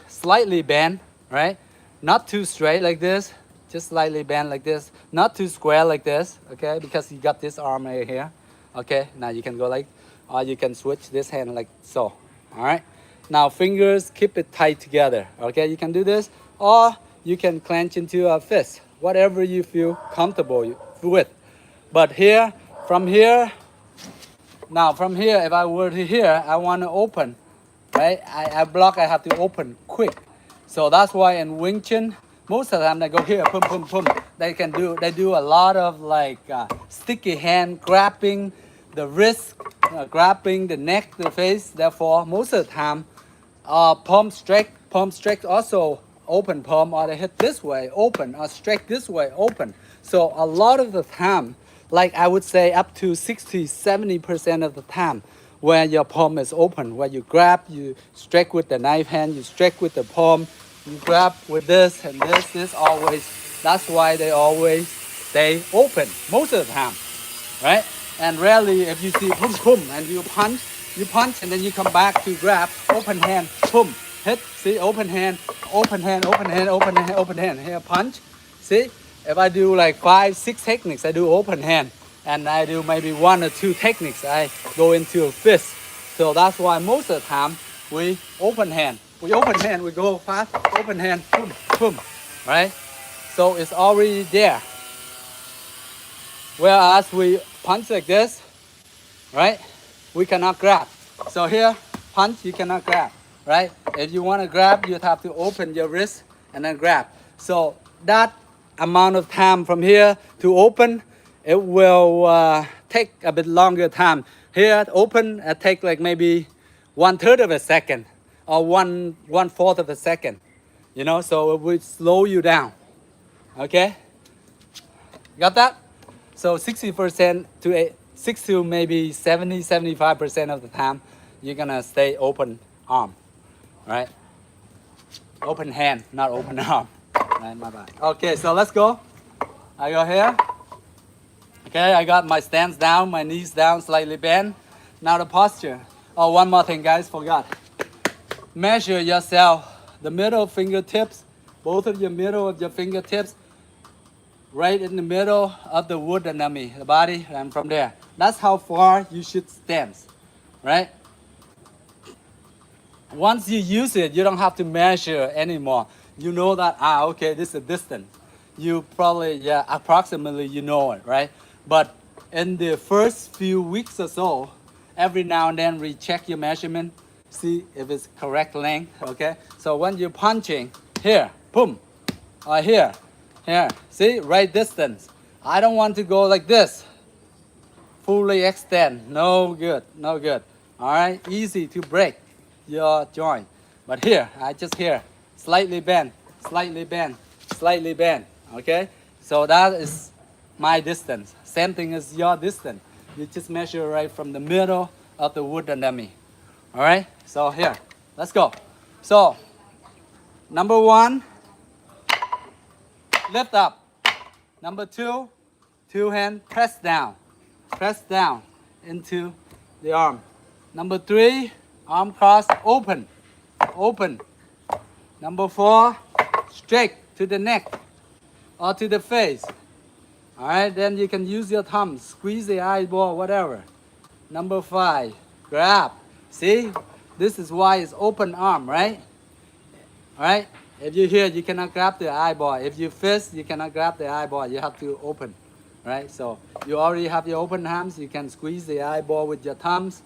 slightly bent, right? Not too straight like this, just slightly bent like this. Not too square like this, okay? Because you got this arm right here, okay? Now you can go like, or you can switch this hand like so, all right? Now fingers, keep it tight together, okay? You can do this, or you can clench into a fist, whatever you feel comfortable with. But here, from here, now from here, if I were to here, I want to open, right? I block, I have to open quick. So that's why in Wing Chun, most of the time I go here, pum, pum, pum. they do a lot of like sticky hand grabbing the wrist, grabbing the neck, the face. Therefore, most of the time, palm strike also open palm, or they hit this way open, or strike this way open. So a lot of the time, like I would say up to 60-70% of the time, where your palm is open, where you grab, you strike with the knife hand, you strike with the palm, you grab with this and this always. That's why they always stay open most of the time, right? And rarely if you see boom boom and you punch and then you come back to grab, open hand, boom, hit, see, open hand, open hand, open hand, open hand, open hand, here punch, see? If I do like 5-6 techniques, I do open hand, and I do maybe 1 or 2 techniques, I go into a fist. So that's why most of the time we open hand. We open hand, we go fast, open hand, boom, boom, right? So it's already there. Whereas we punch like this, right? We cannot grab. So here, punch, you cannot grab, right? If you want to grab, you have to open your wrist and then grab. So that amount of time from here to open, it will take a bit longer time. Here, open, it take like maybe 1/3 of a second or 1/4 of a second, you know, so it will slow you down, okay? Got that? So 60% to 60 maybe 70-75% of the time, you're gonna stay open arm, right? Open hand, not open arm. Right, my bad. Okay, so let's go. I go here. Okay, I got my stance down, my knees down, slightly bent. Now the posture. Oh, one more thing, guys, forgot. Measure yourself, the middle fingertips, both of your middle of your fingertips, right in the middle of the wood enemy, the body, and from there. That's how far you should stance, right? Once you use it, you don't have to measure anymore. You know that, okay, this is a distance. You probably, yeah, approximately you know it, right? But in the first few weeks or so, every now and then recheck your measurement, see if it's correct length, okay? So when you're punching, here, boom, or here, see, right distance. I don't want to go like this, fully extend, no good, no good. All right, easy to break your joint. But here, I just here, slightly bend, slightly bend, slightly bend, okay? So that is my distance. Same thing as your distance. You just measure right from the middle of the wooden dummy. All right, so here, let's go. So, number 1, lift up. Number 2, 2 hand, press down into the arm. Number 3, arm cross, open, open. Number 4, straight to the neck or to the face. All right, then you can use your thumb, squeeze the eyeball, whatever. Number 5, grab. See, this is why it's open arm, right? All right, if you're here, you cannot grab the eyeball. If you fist, you cannot grab the eyeball. You have to open, right? So you already have your open arms. You can squeeze the eyeball with your thumbs.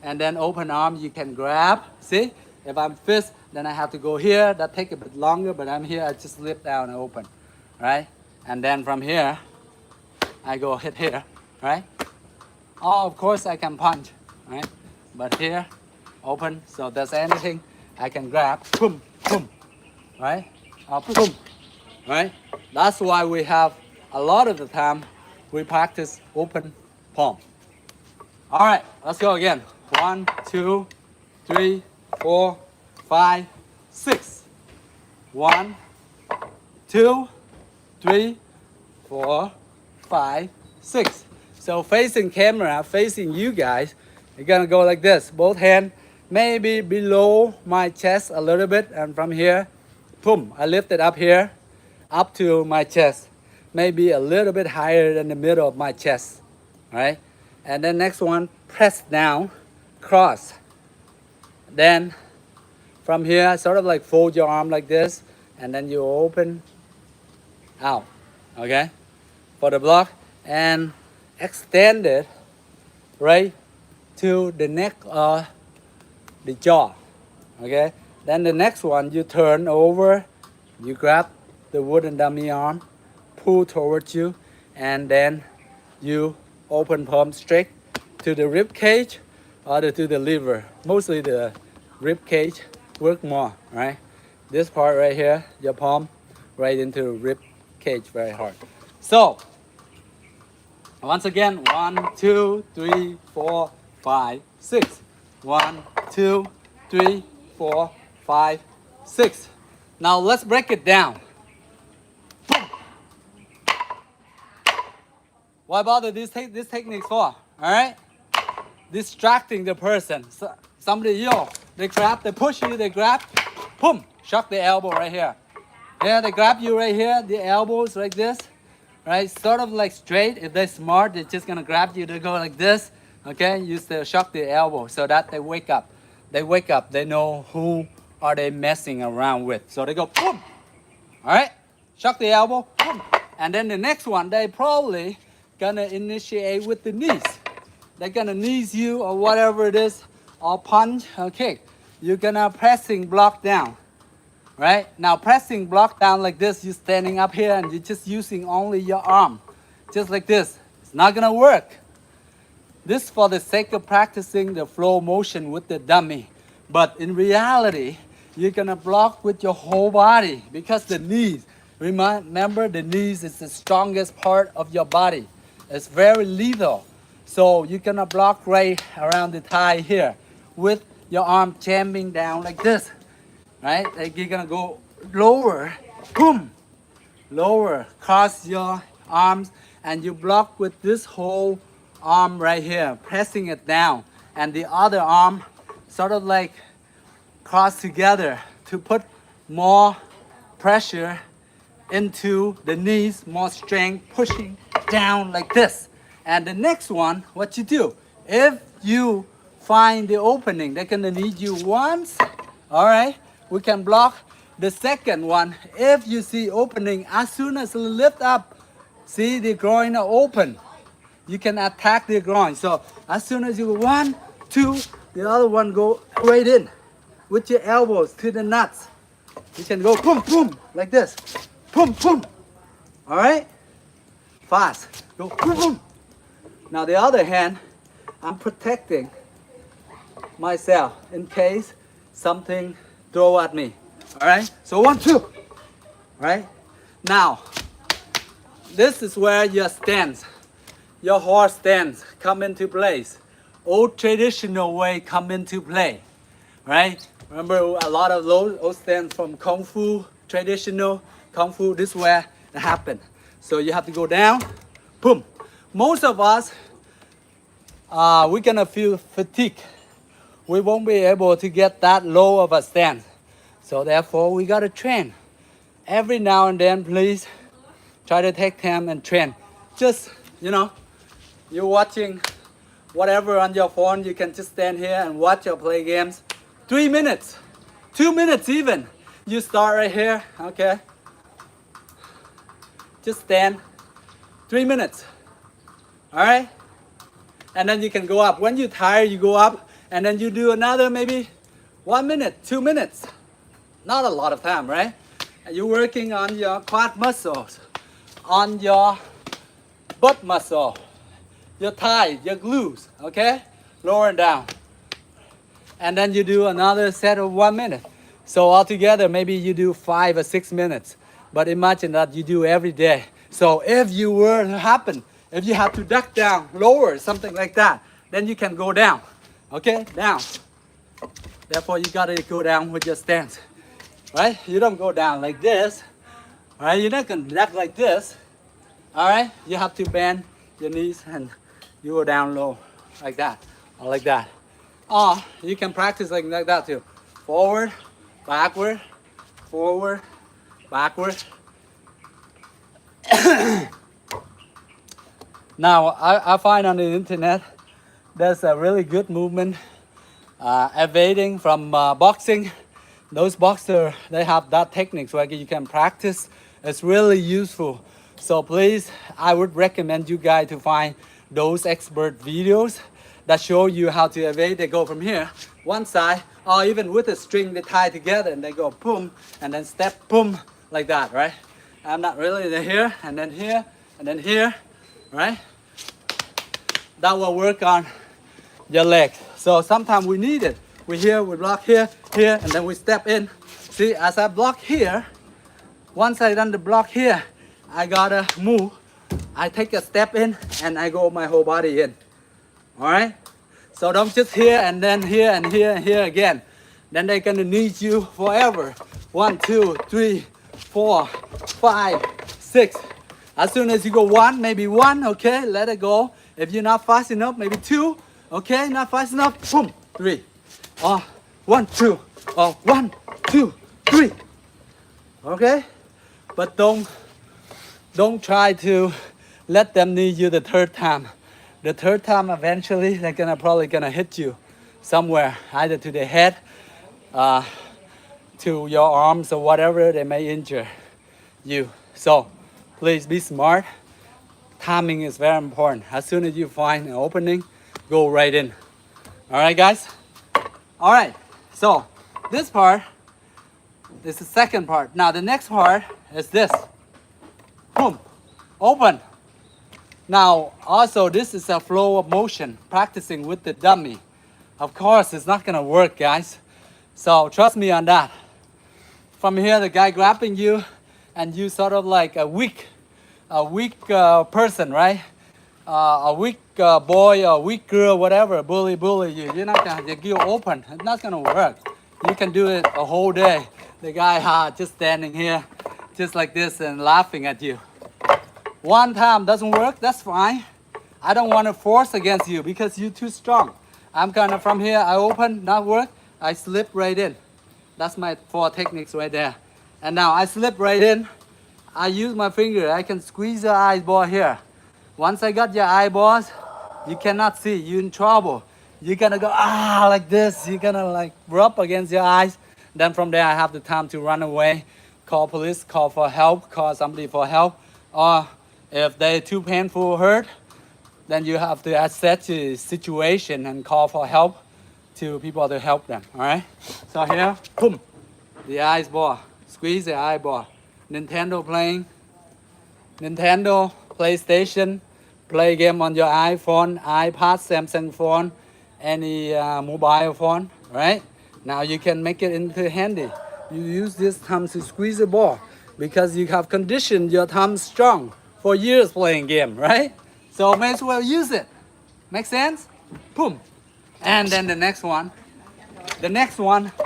And then open arm, you can grab. See, if I'm fist, then I have to go here. That take a bit longer, but I'm here, I just lift down and open, right? And then from here, I go hit here, right? Oh, of course I can punch, right? But here, open, so if there's anything, I can grab, boom, boom, right? Boom, right? That's why we have, a lot of the time, we practice open palm. All right, let's go again. 1, 2, 3, 4, 5, 6. 1, 2, 3, 4, 5, 6. So facing camera, facing you guys, you're gonna go like this. Both hands maybe below my chest a little bit, and from here, boom, I lift it up here, up to my chest. Maybe a little bit higher than the middle of my chest, right? And then next one, press down, cross. Then from here, sort of like fold your arm like this, and then you open out, okay? For the block, and extend it right to the neck or the jaw, okay? Then the next one, you turn over, you grab the wooden dummy arm, pull towards you, and then you open palm straight to the rib cage or to the liver. Mostly the rib cage work more, right? This part right here, your palm right into rib cage very hard. So once again, 1, 2, 3, 4, 5, 6. 1, 2, 3, 4, 5, 6. Now let's break it down. What about this technique for? All right, distracting the person. So, somebody, they grab, they push you, they grab, boom, shock the elbow right here. Yeah, they grab you right here, the elbows like this, right? Sort of like straight. If they're smart, they're just gonna grab you. They go like this, okay? Use the shock the elbow so that they wake up. They wake up. They know who are they messing around with. So they go boom. All right, shock the elbow, boom. And then the next one, they probably gonna initiate with the knees. They're gonna knees you or whatever it is, or punch or kick. You're gonna pressing block down, right? Now pressing block down like this, you're standing up here and you're just using only your arm, just like this. It's not gonna work. This for the sake of practicing the flow motion with the dummy. But in reality, you're gonna block with your whole body because the knees, remember the knees is the strongest part of your body. It's very lethal. So you're gonna block right around the thigh here with your arm jamming down like this, right? Like you're gonna go lower, boom, lower, cross your arms, and you block with this whole arm right here, pressing it down, and the other arm sort of like cross together to put more pressure into the knees, more strength, pushing down like this. And the next one, what you do, if you find the opening, they're gonna need you once, all right? We can block the second one. If you see opening, as soon as you lift up, see the groin open, you can attack the groin. So as soon as you go 1, 2, the other one go right in with your elbows to the nuts. You can go boom, boom, like this. Boom, boom. All right? Fast. Go boom, boom. Now the other hand, I'm protecting myself in case something throw at me. All right? So 1, 2. All right? Now, this is where your stance, your horse stance come into place. Old traditional way come into play. Right? Remember a lot of those stand from Kung Fu, traditional Kung Fu, this is where it happened. So you have to go down, boom. Most of us, we're gonna feel fatigue. We won't be able to get that low of a stance. So therefore, we gotta train. Every now and then, please, try to take time and train. Just, you're watching whatever on your phone, you can just stand here and watch or play games. 3 minutes, 2 minutes even. You start right here, okay? Just stand, 3 minutes, all right? And then you can go up. When you're tired, you go up, and then you do another maybe 1 minute, 2 minutes. Not a lot of time, right? And you're working on your quad muscles, on your butt muscle, your thighs, your glutes, okay? Lower and down. And then you do another set of 1 minute. So altogether, maybe you do 5 or 6 minutes. But imagine that you do every day. So if you were to happen, if you have to duck down, lower, something like that, then you can go down, okay? Down. Therefore, you gotta go down with your stance, right? You don't go down like this, right? You're not gonna duck like this, all right? You have to bend your knees and you go down low, like that, or like that. Or you can practice like that too. Forward, backward, forward, backward. Now, I find on the internet, there's a really good movement, evading from boxing. Those boxers, they have that techniques where you can practice. It's really useful. So please, I would recommend you guys to find those expert videos that show you how to evade. They go from here, one side, or even with a string they tie together and they go boom, and then step boom, like that, right? I'm not really here, and then here, and then here, right? That will work on your leg. So sometimes we need it. We here, we block here, here, and then we step in. See, as I block here, once I done the block here, I gotta move. I take a step in and I go my whole body in. All right? So don't just here and then here and here and here again. Then they're gonna need you forever. 1, 2, 3, 4, 5, 6. As soon as you go 1, maybe 1, okay, let it go. If you're not fast enough, maybe 2, okay, not fast enough, boom, 3. Or 1, 2, or 1, 2, 3. Okay? But don't try to let them need you the third time. The third time, eventually, they're probably gonna hit you somewhere, either to the head, to your arms, or whatever. They may injure you. So please be smart. Timing is very important. As soon as you find an opening, go right in. All right, guys? All right, so this part is the second part. Now the next part is this. Boom, open. Now also this is a flow of motion, practicing with the dummy. Of course, it's not gonna work, guys. So trust me on that. From here, the guy grabbing you, and you sort of like a weak person, right? A weak boy or weak girl, whatever, bully you. You're not gonna get you open. It's not gonna work. You can do it a whole day. The guy just standing here, just like this, and laughing at you. One time doesn't work, that's fine. I don't want to force against you because you're too strong. I'm kind of from here, I open, not work, I slip right in. That's my 4 techniques right there. And now I slip right in. I use my finger, I can squeeze your eyeball here. Once I got your eyeballs, you cannot see, you're in trouble. You're gonna go, like this. You're gonna like rub against your eyes. Then from there, I have the time to run away, call police, call for help, call somebody for help. Or if they're too painful hurt, then you have to assess the situation and call for help to people to help them, all right? So here, boom, the eyeball, squeeze the eyeball. Nintendo playing, Nintendo, PlayStation, play game on your iPhone, iPad, Samsung phone, any mobile phone, right? Now you can make it into handy. You use this thumb to squeeze the ball because you have conditioned your thumb strong for years playing game, right? So may as well use it. Make sense? Boom. And then the next one,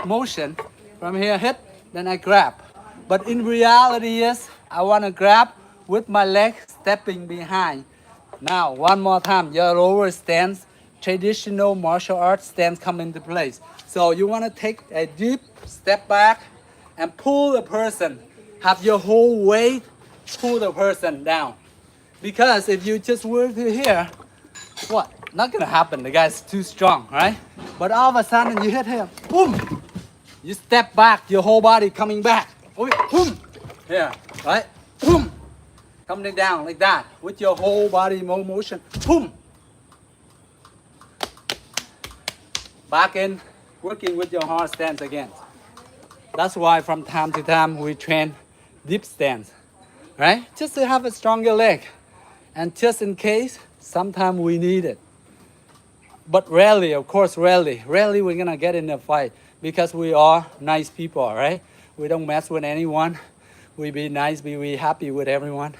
motion from here, hit, then I grab. But in reality is, I want to grab with my leg stepping behind. Now, one more time, your lower stance, traditional martial arts stance come into place. So you want to take a deep step back and pull the person, have your whole weight pull the person down. Because if you just were to here, what? Not gonna happen, the guy's too strong, right? But all of a sudden you hit him, boom! You step back, your whole body coming back. Boom! Here, right? Boom! Coming down like that, with your whole body motion, boom! Back in, working with your hard stance again. That's why from time to time we train deep stance, right? Just to have a stronger leg. And just in case, sometimes we need it. But rarely, of course, rarely we're gonna get in a fight because we are nice people, right? We don't mess with anyone. We be nice, be happy with everyone.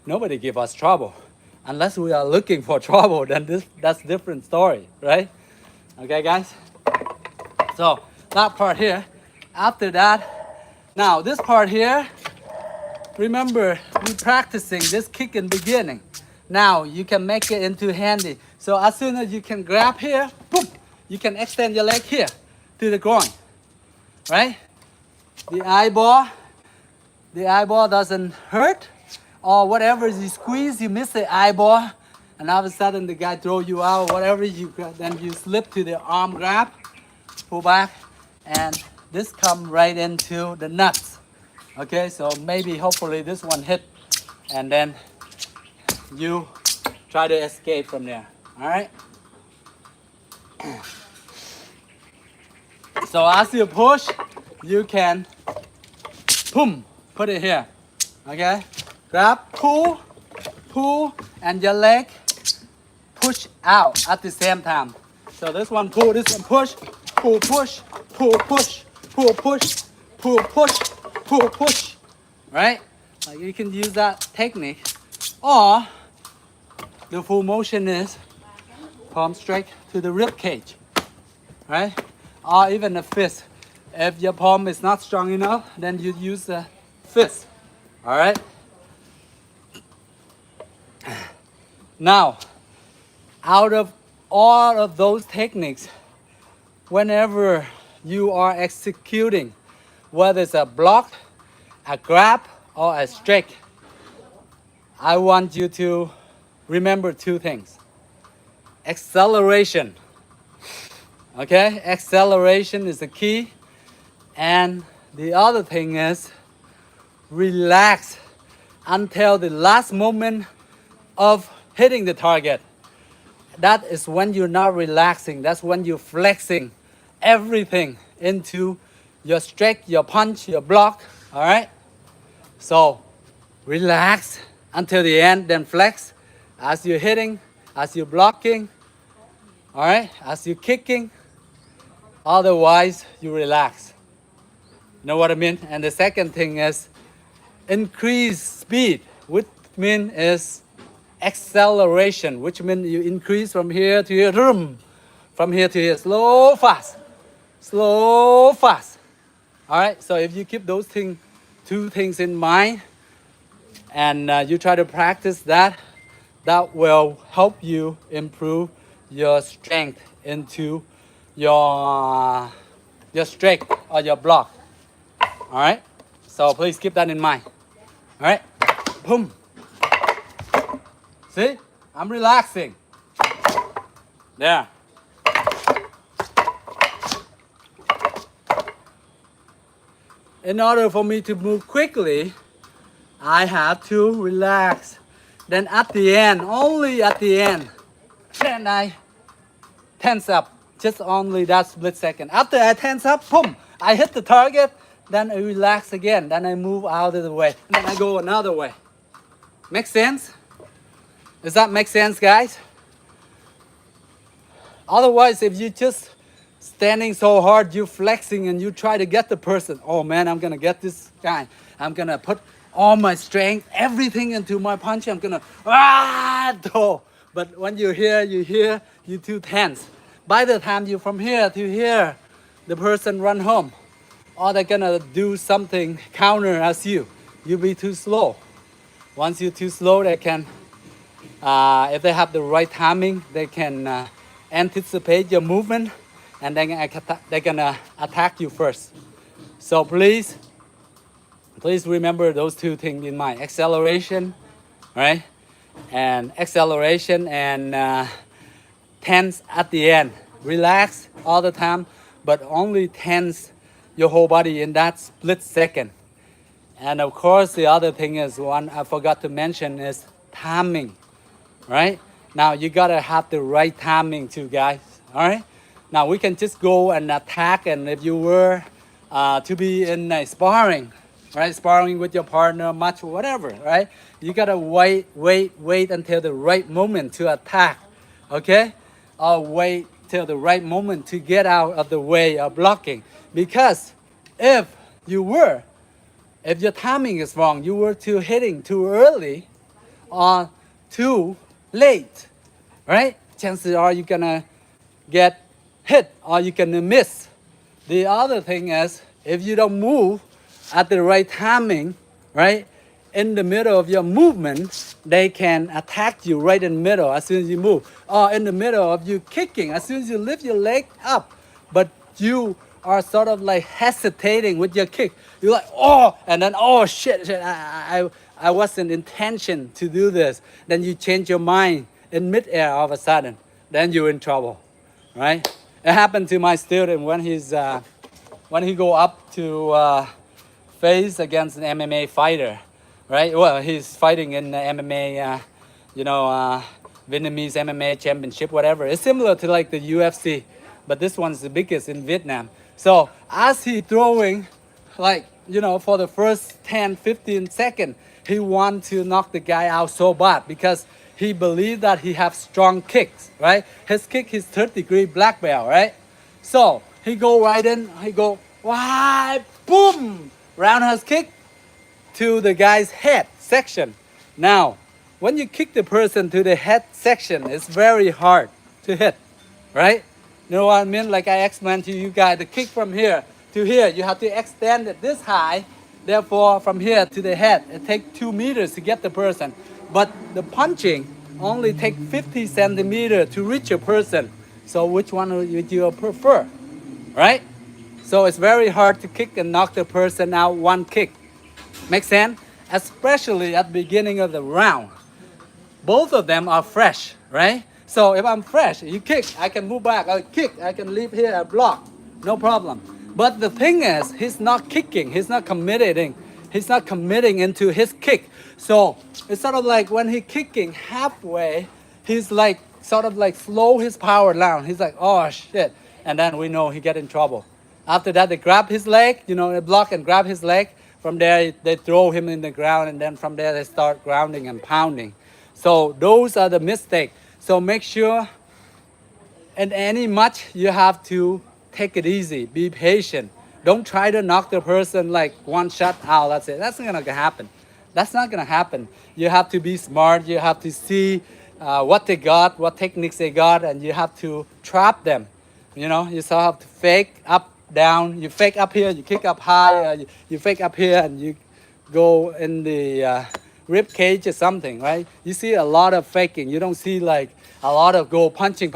Nobody give us trouble. Unless we are looking for trouble, then that's different story, right? Okay, guys? So that part here. After that, now this part here, remember, we practicing this kick in beginning. Now you can make it into handy. So as soon as you can grab here, boom, you can extend your leg here to the groin, right? The eyeball doesn't hurt, or whatever you squeeze, you miss the eyeball, and all of a sudden the guy throw you out, whatever you then you slip to the arm grab, pull back, and this come right into the nuts. Okay, so maybe hopefully this one hit, and then you try to escape from there. All right. So as you push, you can, boom, put it here. Okay, grab, pull, pull, and your leg push out at the same time. So this one pull, this one push, pull, push, pull, push, pull, push, pull, push, pull, push. Right? You can use that technique. Or the full motion is palm strike to the rib cage. Right? Or even a fist. If your palm is not strong enough, then you use the fist. All right? Now, out of all of those techniques, whenever you are executing, whether it's a block, a grab, or a strike, I want you to remember two things. Acceleration. Okay? Acceleration is the key. And the other thing is relax until the last moment of hitting the target. That is when you're not relaxing. That's when you're flexing everything into your strike, your punch, your block. All right? So relax until the end, then flex as you're hitting, as you're blocking. All right? As you're kicking. Otherwise, you relax. You know what I mean? And the second thing is increase speed, which means is acceleration, which means you increase from here to here, from here to here, slow, fast, slow, fast. All right, so if you keep those two things in mind, and you try to practice that, that will help you improve your strength into your strike or your block. All right, so please keep that in mind. All right, boom. See, I'm relaxing. There. In order for me to move quickly, I have to relax. Then at the end, only at the end, then I tense up. Just only that split second. After I tense up, boom, I hit the target. Then I relax again. Then I move out of the way. And then I go another way. Make sense? Does that make sense, guys? Otherwise, if you just standing so hard, you flexing and you try to get the person. Oh man, I'm gonna get this guy. I'm gonna put all my strength, everything into my punch. I'm gonna throw. But when you're here, you're too tense. By the time you from here to here, the person run home. Or they're gonna do something counter as you. You be too slow. Once you're too slow, they can, if they have the right timing, they can anticipate your movement, and then they're gonna attack you first. So please remember those two things in mind: acceleration, right? And acceleration and tense at the end. Relax all the time, but only tense your whole body in that split second. And of course, the other thing is one I forgot to mention is timing, right? Now you gotta have the right timing too, guys. All right. Now we can just go and attack, and if you were to be in a sparring, right? Sparring with your partner, match, whatever, right? You gotta wait until the right moment to attack, okay? Or wait till the right moment to get out of the way of blocking. Because if your timing is wrong, you were hitting too early or too late, right? Chances are you're gonna get hit or you're gonna miss. The other thing is, if you don't move at the right timing, right? In the middle of your movement, they can attack you right in the middle as soon as you move. Or in the middle of you kicking, as soon as you lift your leg up, but you are sort of like hesitating with your kick. You're like, oh, and then, oh shit, I wasn't intention to do this. Then you change your mind in midair all of a sudden. Then you're in trouble, right? It happened to my student when he go up to face against an MMA fighter, right? Well, he's fighting in the MMA, Vietnamese MMA championship, whatever. It's similar to like the UFC, but this one's the biggest in Vietnam. So as he throwing like you know, for the first 10-15 seconds, he want to knock the guy out so bad because he believed that he have strong kicks, right? His kick is third degree black belt, right? So he go right in, he go, why, boom, roundhouse kick to the guy's head section. Now, when you kick the person to the head section, it's very hard to hit, right? You know what I mean? Like I explained to you guys, the kick from here to here, you have to extend it this high. Therefore, from here to the head, it takes 2 meters to get the person. But the punching only takes 50 centimeters to reach a person. So which one would you prefer, right? So it's very hard to kick and knock the person out one kick. Make sense? Especially at the beginning of the round. Both of them are fresh, right? So if I'm fresh, you kick, I can move back, I kick, I can leave here, I block, no problem. But the thing is, he's not kicking, he's not committing into his kick. So it's sort of like when he's kicking halfway, he's like sort of like slow his power down. He's like, oh shit. And then we know he get in trouble. After that, they grab his leg, you know, they block and grab his leg. From there, they throw him in the ground, and then from there, they start grounding and pounding. So those are the mistakes. So make sure in any match, you have to take it easy, be patient. Don't try to knock the person like one shot out, that's it. That's not gonna happen. That's not gonna happen. You have to be smart, you have to see what they got, what techniques they got, and you have to trap them. You know, you still have to fake up, down. You fake up here, you kick up high, you fake up here, and you go in the rib cage or something, right? You see a lot of faking. You don't see like a lot of go punching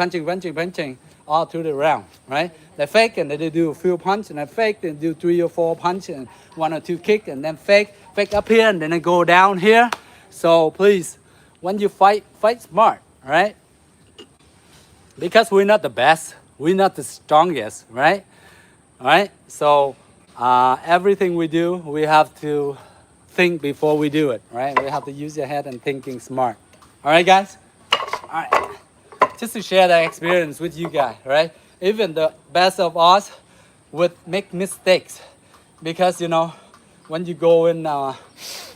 all through the round, right? They fake and they do a few punch, and they fake and do 3 or 4 punch and 1 or 2 kick, and then fake up here, and then they go down here. So please, when you fight smart, right? Because we're not the best, we're not the strongest, right? All right. So everything we do, we have to think before we do it, right? We have to use your head and thinking smart. All right, guys? All right. Just to share that experience with you guys, right? Even the best of us would make mistakes because, you know, when you go in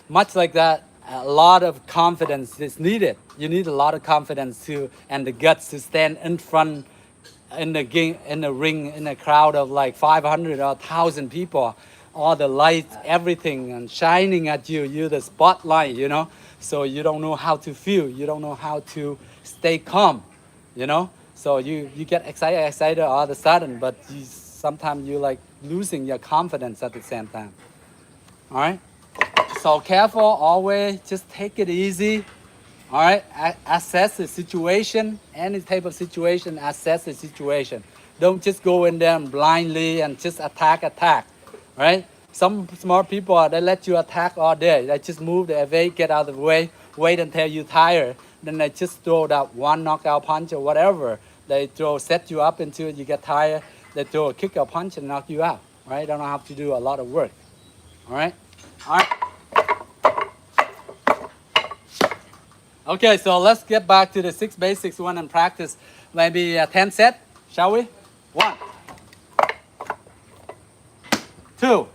much like that, a lot of confidence is needed. You need a lot of confidence and the guts to stand in front in the game, in the ring, in a crowd of like 500 or 1,000 people, all the lights, everything, and shining at you. You're the spotlight, you know. So you don't know how to feel. You don't know how to stay calm, you know. So you get excited all of a sudden, but sometimes you like losing your confidence at the same time. All right. So careful, always just take it easy. All right, assess the situation, any type of situation, assess the situation. Don't just go in there and blindly and just attack, right? Some smart people, they let you attack all day. They just move the evade, get out of the way, wait until you're tired. Then they just throw that one knockout punch or whatever. They set you up until you get tired. They throw a kick or punch and knock you out, right? They don't have to do a lot of work, all right? All right. Okay, so let's get back to the 6 basics one and practice maybe 10 sets, shall we? 1, 2,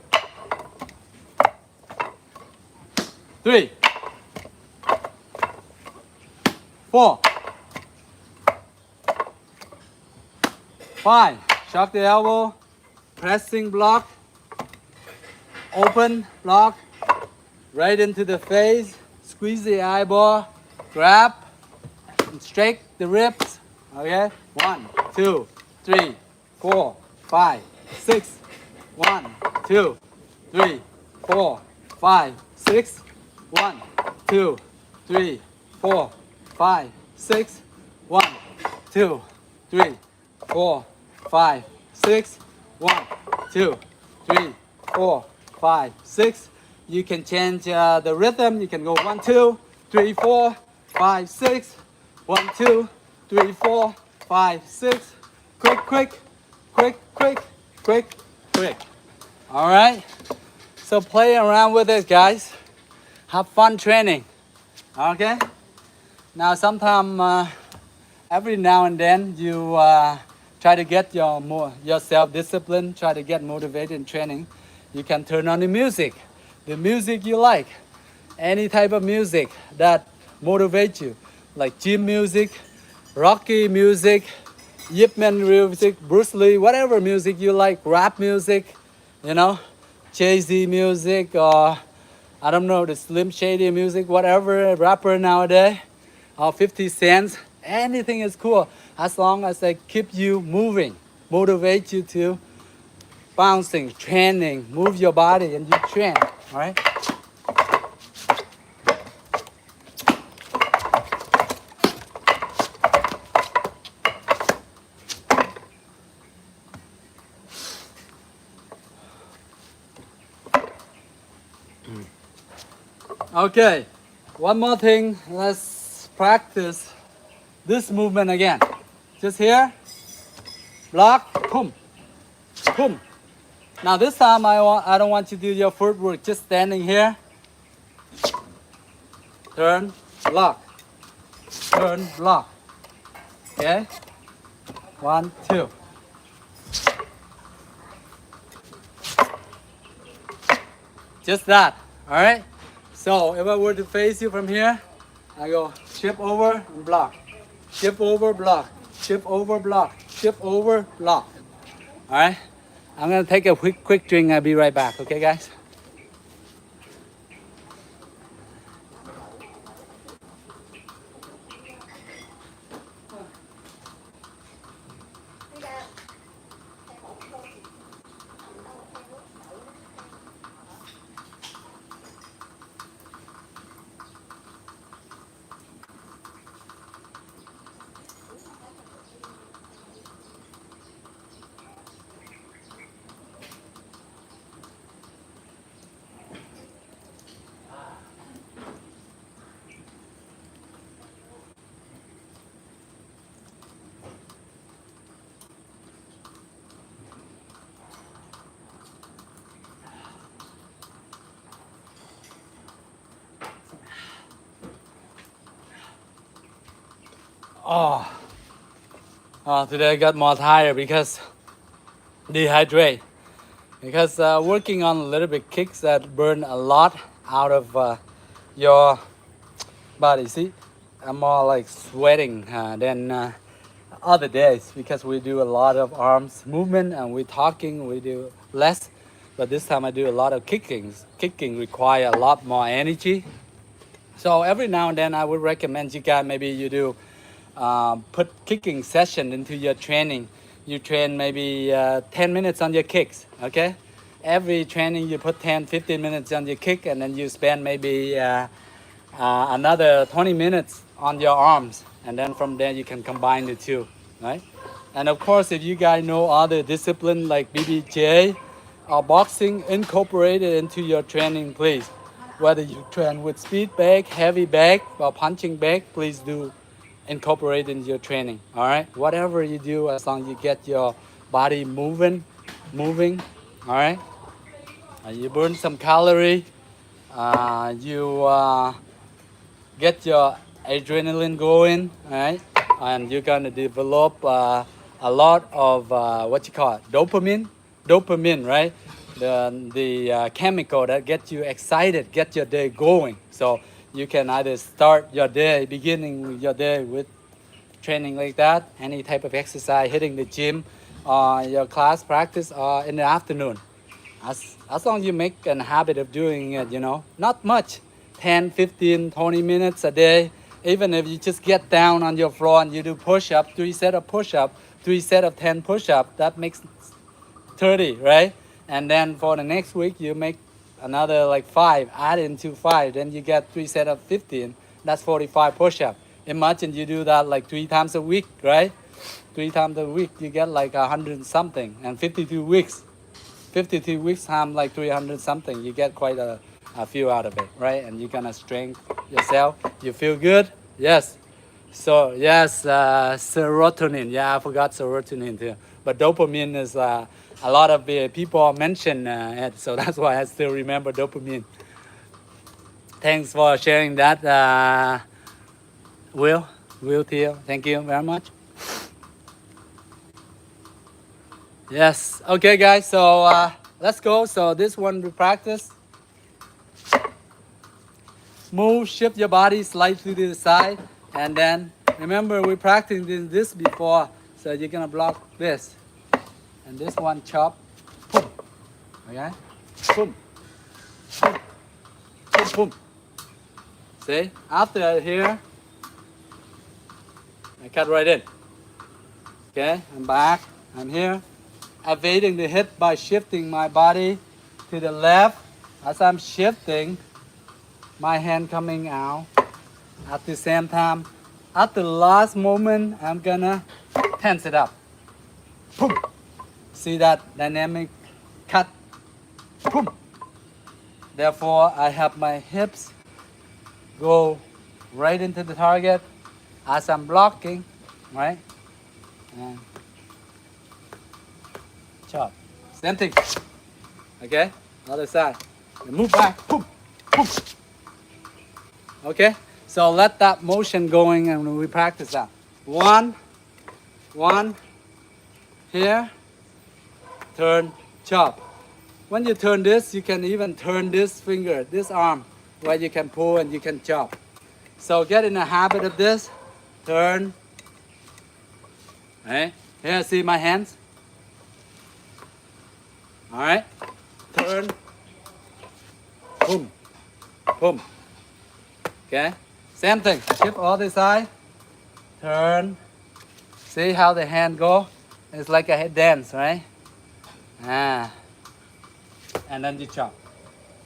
3, 4, 5. Shock the elbow, pressing block, open block, right into the face, squeeze the eyeball, grab and straight the ribs. Okay, 1, 2, 3, 4, 5, 6. 1, 2, 3, 4, 5, 6. 1, 2, 3, 4, 5, 6. 1, 2, 3, 4, 5, 6. 1, 2, 3, 4, 5, 6. You can change the rhythm. You can go 1, 2, 3, 4, 5, 6. 1, 2, 3, 4, 5, 6. Quick. All right. So play around with it, guys. Have fun training. Okay. Now, sometime every now and then you try to get your self-discipline. Try to get motivated in training. You can turn on the music you like, any type of music that motivates you, like gym music, Rocky music, Yip Man music, Bruce Lee, whatever music you like, rap music, you know, Jay-Z music, or I don't know, the Slim Shady music, whatever rapper nowadays, or 50 cents, anything is cool as long as they keep you moving, motivate you to bouncing, training, move your body and you train, all right? Okay, one more thing, let's practice this movement again. Just here, block, boom, boom. Now this time I don't want you to do your footwork, just standing here. Turn, block, turn, block. Okay, 1, 2. Just that, all right? So if I were to face you from here, I go shift over and block, shift over, block, shift over, block, shift over, block. All right? I'm gonna take a quick drink. I'll be right back. Okay, guys? Oh, today I got more tired because dehydrate. Because working on a little bit kicks that burn a lot out of your body. See, I'm more like sweating than other days because we do a lot of arms movement and we talking, we do less. But this time I do a lot of kickings. Kicking require a lot more energy. So every now and then I would recommend you guys maybe you do put kicking session into your training. You train maybe 10 minutes on your kicks, okay? Every training you put 10-15 minutes on your kick and then you spend maybe another 20 minutes on your arms, and then from there you can combine the two, right? And of course, if you guys know other discipline like BBJ or boxing, incorporate it into your training, please. Whether you train with speed bag, heavy bag, or punching bag, please do incorporate in your training. All right, whatever you do, as long as you get your body moving. All right, you burn some calorie. You get your adrenaline going. All right, and you're gonna develop a lot of what you call it, dopamine, right? The chemical that gets you excited, get your day going. So you can either start your day, beginning your day with training like that, any type of exercise, hitting the gym, your class practice, or in the afternoon. As long as you make a habit of doing it, you know, not much, 10, 15, 20 minutes a day. Even if you just get down on your floor and you do push-up, 3 set of push-up, 3 set of 10 push-up, that makes 30, right? And then for the next week, you make another like 5, add into 5, then you get 3 set of 15, that's 45 push-up. Imagine you do that like 3 times a week, right? 3 times a week, you get like 100 something, and 52 weeks. 52 weeks times like 300 something, you get quite a few out of it, right? And you're gonna strengthen yourself. You feel good? Yes. So yes, serotonin. Yeah, I forgot serotonin too. But dopamine is a lot of people mention it, so that's why I still remember dopamine. Thanks for sharing that, Will Theo. Thank you very much. Yes. Okay, guys. So Let's go. So this one we practice. Move, shift your body slightly to the side, and then remember we practiced this before, so you're gonna block this, and this one chop, boom, okay, boom, boom, boom, boom. See, after here, I cut right in. Okay, I'm back. I'm here, evading the hit by shifting my body to the left. As I'm shifting, my hand coming out. At the same time, at the last moment, I'm gonna tense it up. Boom. See that dynamic cut? Boom. Therefore, I have my hips go right into the target as I'm blocking, right? And chop. Same thing. Okay? Other side. And move back. Boom. Boom. Okay? So let that motion going and we practice that. One, here, turn, chop. When you turn this, you can even turn this finger, this arm, where you can pull and you can chop. So get in a habit of this. Turn. Right? Here, see my hands? All right? Turn. Boom. Boom. Okay? Same thing. Shift all the side. Turn. See how the hand go? It's like a head dance, right? Ah. And then you chop.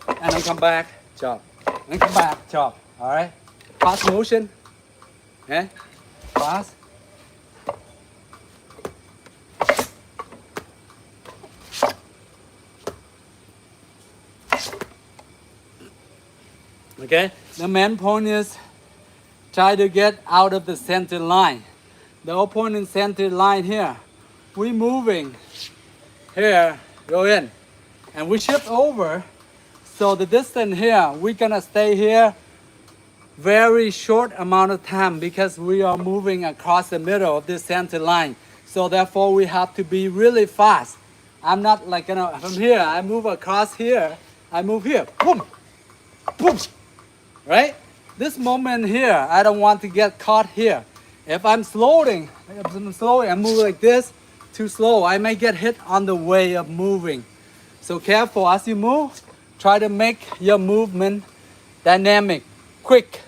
And then come back, chop. Then come back, chop. All right? Fast motion. Okay? Fast. Okay? The main point is try to get out of the center line. The opponent center line here. We moving here, go in. And we shift over. So the distance here, we're gonna stay here very short amount of time because we are moving across the middle of this center line. So therefore we have to be really fast. I'm not like, from here, I move across here, I move here, boom, boom, right? This moment here, I don't want to get caught here. If I'm slowing, I move like this, too slow, I may get hit on the way of moving. So careful as you move, try to make your movement dynamic, quick,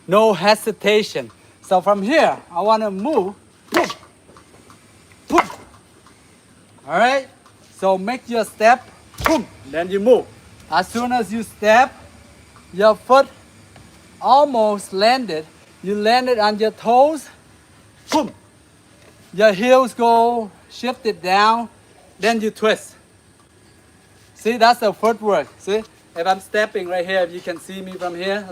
no hesitation. So from here, I want to move, boom, boom. All right? So make your step, boom, then you move. As soon as you step, your foot almost landed. You landed on your toes, boom. Your heels go, shift it down, then you twist. See, that's the footwork. See, if I'm stepping right here, if you can see me from here,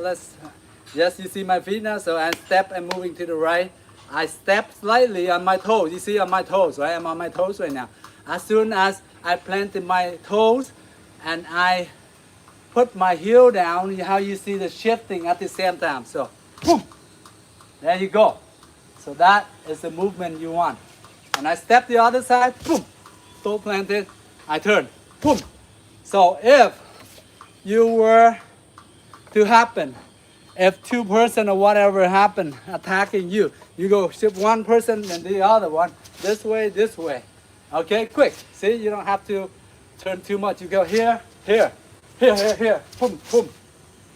yes, you see my feet now, so I step and moving to the right. I step slightly on my toes. You see on my toes, right? I'm on my toes right now. As soon as I planted my toes and I put my heel down, how you see the shifting at the same time. So, boom, there you go. So that is the movement you want. And I step the other side, boom, toe planted, I turn, boom. So if you were to happen, if two person or whatever happen attacking you, you go shift one person and the other one, this way, this way. Okay, quick. See, you don't have to turn too much. You go here, here, here, here, here, boom, boom.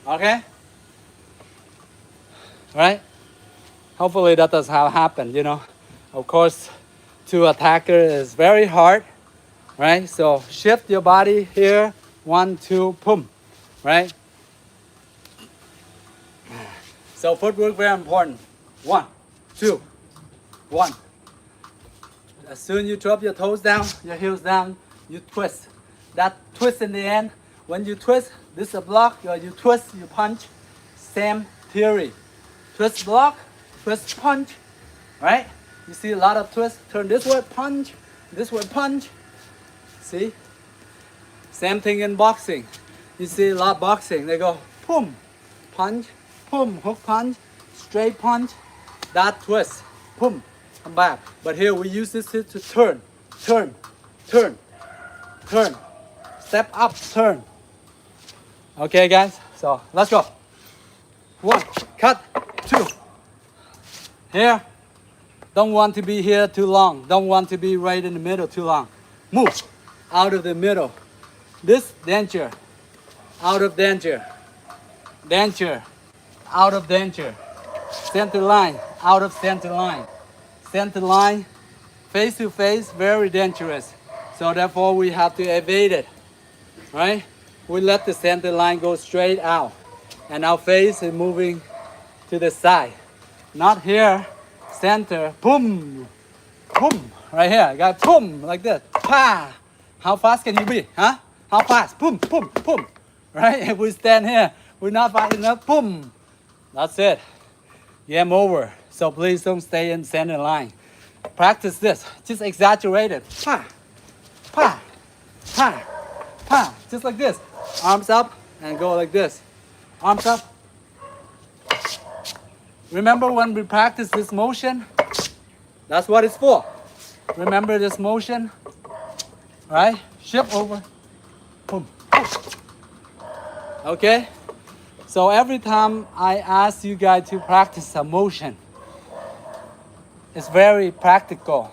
Okay? Right? Hopefully that does how happen, Of course, to attacker is very hard, right? So shift your body here, 1, 2, boom, right? So footwork very important. 1, 2, 1. As soon as you drop your toes down, your heels down, you twist. That twist in the end, when you twist, this is a block, you twist, you punch, same theory. Twist block, twist punch, right? You see a lot of twists, turn this way, punch, this way, punch. See? Same thing in boxing. You see a lot of boxing, they go boom, punch, boom, hook punch, straight punch, that twist, boom, come back. But here we use this to turn, turn, turn, turn. step up, turn. Okay, guys, so let's go. 1, cut, 2. Here, don't want to be here too long. Don't want to be right in the middle too long. Move out of the middle. This danger, out of danger. Danger, out of danger. Center line, out of center line. Center line, face to face, very dangerous. So therefore we have to evade it, right? We let the center line go straight out. And our face is moving to the side. Not here, center, boom, boom. Right here, got boom, like this, pa. How fast can you be, huh? How fast? Boom, boom, boom. Right? If we stand here, we're not fast enough, boom. That's it. Game over. So please don't stay in center line. Practice this. Just exaggerate it. Pa, pa, pa, pa. Just like this. Arms up and go like this. Arms up. Remember when we practice this motion? That's what it's for. Remember this motion? Right? Shift over. Boom. Okay? So every time I ask you guys to practice a motion, it's very practical.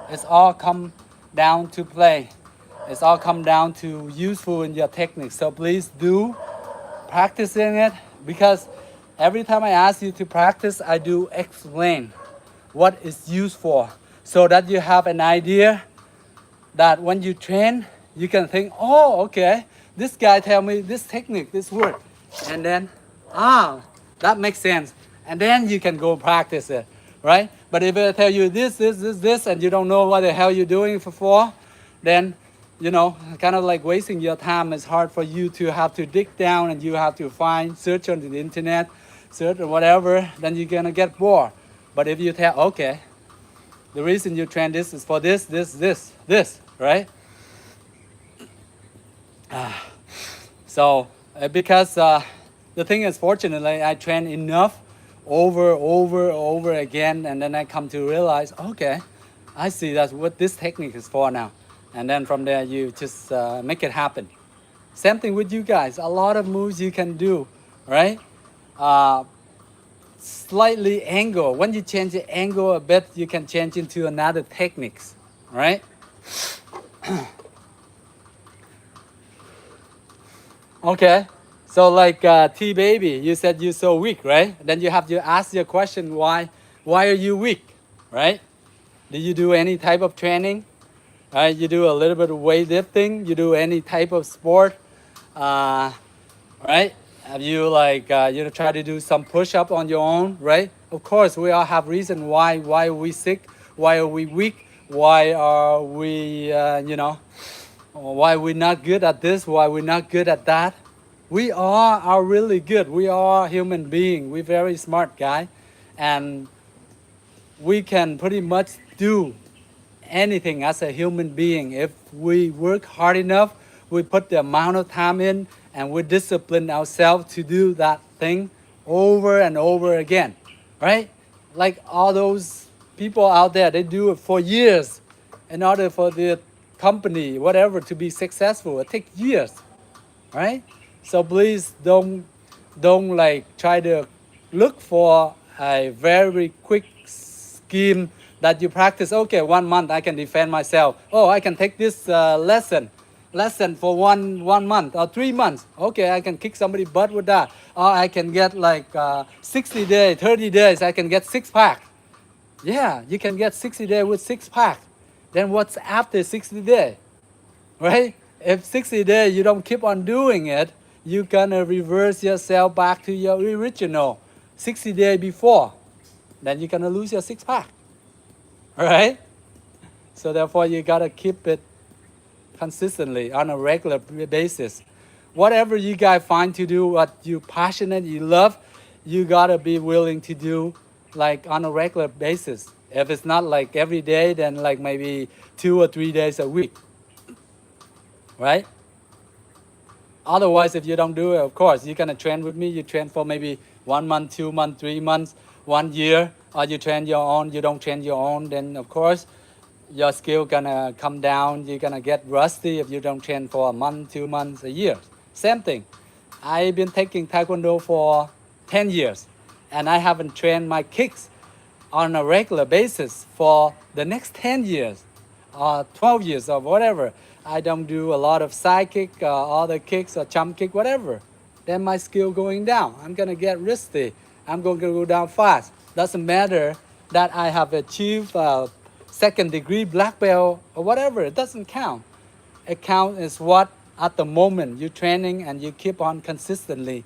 It's all come down to play. It's all come down to useful in your technique. So please do practicing it, because every time I ask you to practice, I do explain what it's used for, so that you have an idea that when you train, you can think, oh, okay, this guy tell me this technique, this word, and then, that makes sense. And then you can go practice it, right? But if I tell you this, and you don't know what the hell you're doing for, then, you know, kind of like wasting your time. It's hard for you to have to dig down and you have to find, search on the internet, search or whatever, then you're gonna get bored. But if you tell, okay, the reason you train this is for this, right? So, because the thing is, fortunately, I train enough over again, and then I come to realize, okay, I see that's what this technique is for now. And then from there, you just make it happen. Same thing with you guys. A lot of moves you can do, right? Slightly angle. When you change the angle a bit, you can change into another techniques, right? Okay. So like T-Baby, you said you're so weak, right? Then you have to ask your question, why are you weak, right? Did you do any type of training? You do a little bit of weightlifting, you do any type of sport, right? Have you like, try to do some push-up on your own, right? Of course, we all have reason why are we sick, why are we weak, why are we, why we're not good at this, why we're not good at that. We all are really good. We are human beings. We're very smart guy. And we can pretty much do anything as a human being. If we work hard enough, we put the amount of time in, and we discipline ourselves to do that thing over and over again, right? Like all those people out there, they do it for years in order for the company, whatever, to be successful. It takes years, right? So please don't like try to look for a very quick scheme that you practice. Okay, 1 month I can defend myself. Oh, I can take this lesson for one month or 3 months. Okay, I can kick somebody's butt with that. Or I can get like 60 days, 30 days, I can get 6-pack. Yeah, you can get 60 days with 6-pack. Then what's after 60 days, right? If 60 days you don't keep on doing it, you're gonna reverse yourself back to your original 60 days before. Then you're gonna lose your 6-pack, right? So therefore you gotta keep it consistently on a regular basis. Whatever you guys find to do, what you passionate, you love, you gotta be willing to do like on a regular basis. If it's not like every day, then like maybe 2 or 3 days a week, right? Otherwise, if you don't do it, of course, you're gonna train with me. You train for maybe 1 month, 2 months, 3 months, 1 year, or you train your own, you don't train your own, then of course, your skill gonna come down. You're gonna get rusty if you don't train for a month, 2 months, a year. Same thing. I've been taking Taekwondo for 10 years and I haven't trained my kicks on a regular basis for the next 10 years or 12 years or whatever. I don't do a lot of Sidekick, other kicks or jump kick, whatever. Then my skill going down. I'm gonna get rusty. I'm going to go down fast. Doesn't matter that I have achieved second degree black belt or whatever. It doesn't count. It counts is what at the moment you're training and you keep on consistently.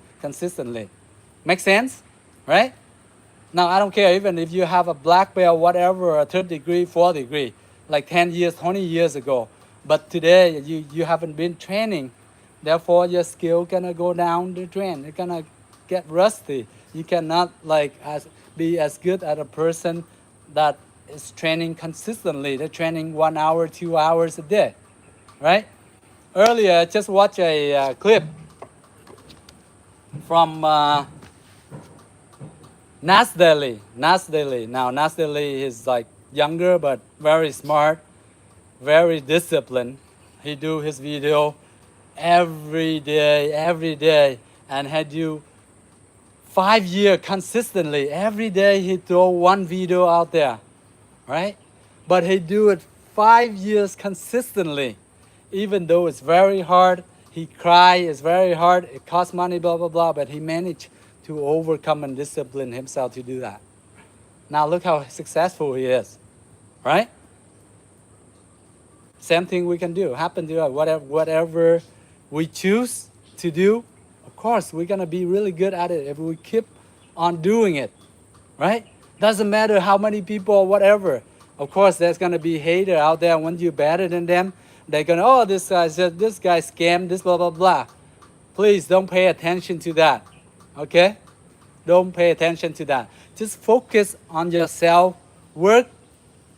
Make sense? Right? Now, I don't care even if you have a black belt, whatever, a third degree, fourth degree, like 10 years, 20 years ago. But today, you haven't been training. Therefore, your skill gonna go down the drain. You're gonna get rusty. You cannot be as good as a person that is training consistently. They're training 1 hour, 2 hours a day, right? Earlier, I just watched a clip from Nas Daily. Now, Nas Daily is like younger but very smart, very disciplined. He do his video every day, and had you 5 years consistently. Every day he throw one video out there, right? But he do it 5 years consistently, even though it's very hard. He cry, it's very hard, it costs money, blah, blah, blah, but he managed to overcome and discipline himself to do that. Now look how successful he is, right? Same thing we can do, happen to us, whatever we choose to do. Of course, we're gonna be really good at it if we keep on doing it, right? Doesn't matter how many people or whatever. Of course, there's gonna be hater out there when you're better than them. They're gonna, oh, this guy scammed, this blah, blah, blah. Please don't pay attention to that, okay? Don't pay attention to that. Just focus on yourself, work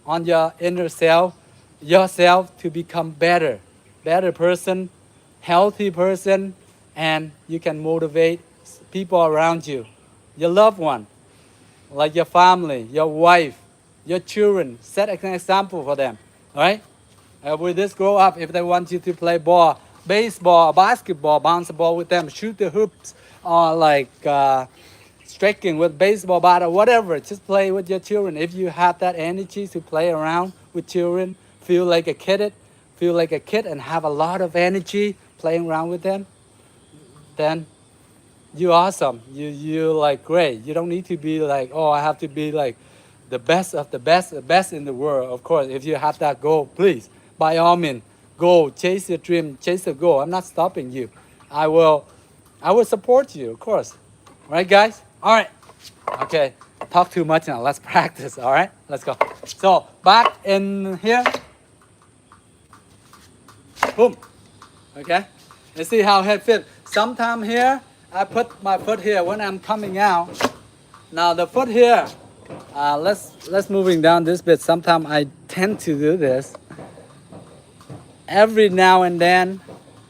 on your inner self, yourself to become better person, healthy person, and you can motivate people around you, your loved one, like your family, your wife, your children. Set an example for them, right? With this grow up, if they want you to play ball, baseball, basketball, bounce the ball with them, shoot the hoops, or like striking with baseball bat or whatever, just play with your children. If you have that energy to play around with children, feel like a kid and have a lot of energy playing around with them, then you're awesome. You're like great. You don't need to be like, oh, I have to be like the best of the best in the world. Of course, if you have that goal, please, by all means, go chase your dream, chase the goal. I'm not stopping you. I will support you, of course. All right, guys? All right. Okay, talk too much now. Let's practice, all right? Let's go. So, back in here. Boom. Okay? You see how head fit. Sometime here, I put my foot here when I'm coming out. Now the foot here, let's moving down this bit. Sometimes I tend to do this. Every now and then,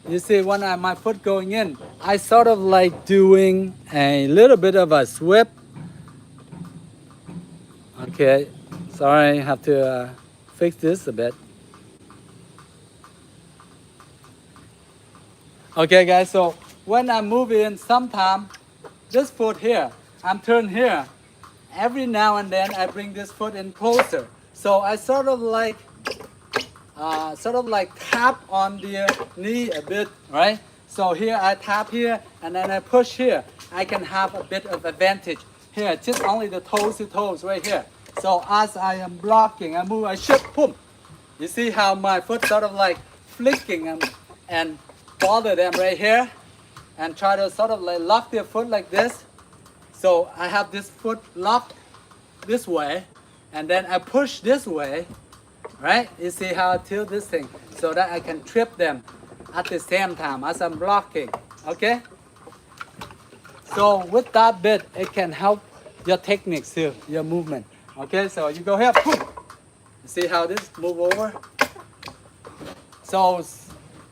you see when my foot going in, I sort of like doing a little bit of a sweep. Okay, sorry, I have to fix this a bit. Okay, guys, so when I move in, sometime this foot here, I'm turned here. Every now and then, I bring this foot in closer. So I sort of like tap on the knee a bit, right? So here I tap here, and then I push here. I can have a bit of advantage here, just only the toes to toes right here. So as I am blocking, I move, I shift, boom. You see how my foot sort of like flicking and bother them right here, and try to sort of like lock their foot like this. So I have this foot locked this way, and then I push this way, right? You see how I tilt this thing so that I can trip them at the same time as I'm blocking, okay? So with that bit, it can help your techniques too, your movement. Okay, so you go here, boom. You see how this move over? So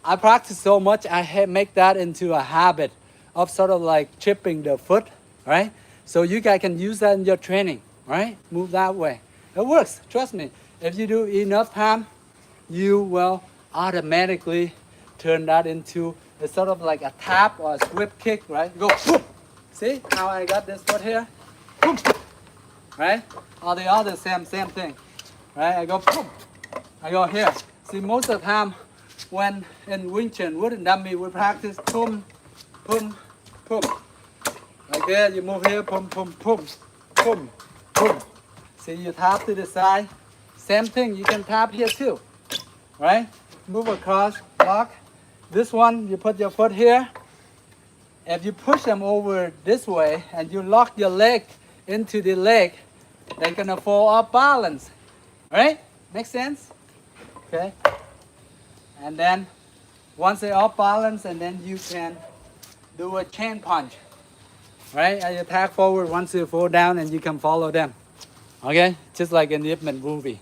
I practice so much, I make that into a habit of sort of like tripping the foot, right? So you guys can use that in your training, right? Move that way. It works, trust me. If you do enough time, you will automatically turn that into it's sort of like a tap or a sweep kick, right? Go, boom. See how I got this foot here? Boom. Right? Or the other same thing. Right? I go boom. I go here. See, most of the time when in Wing Chun, wooden dummy, we practice boom, boom, boom. Like that, you move here, boom, boom, boom, boom, boom. See, you tap to the side. Same thing, you can tap here too. Right? Move across, lock. This one, you put your foot here. If you push them over this way and you lock your leg into the leg, they're gonna fall off balance. Right? Make sense? Okay. And then once they're off balance, and then you can do a chain punch. Right? And you tap forward once you fall down and you can follow them. Okay? Just like in the Ip Man movie.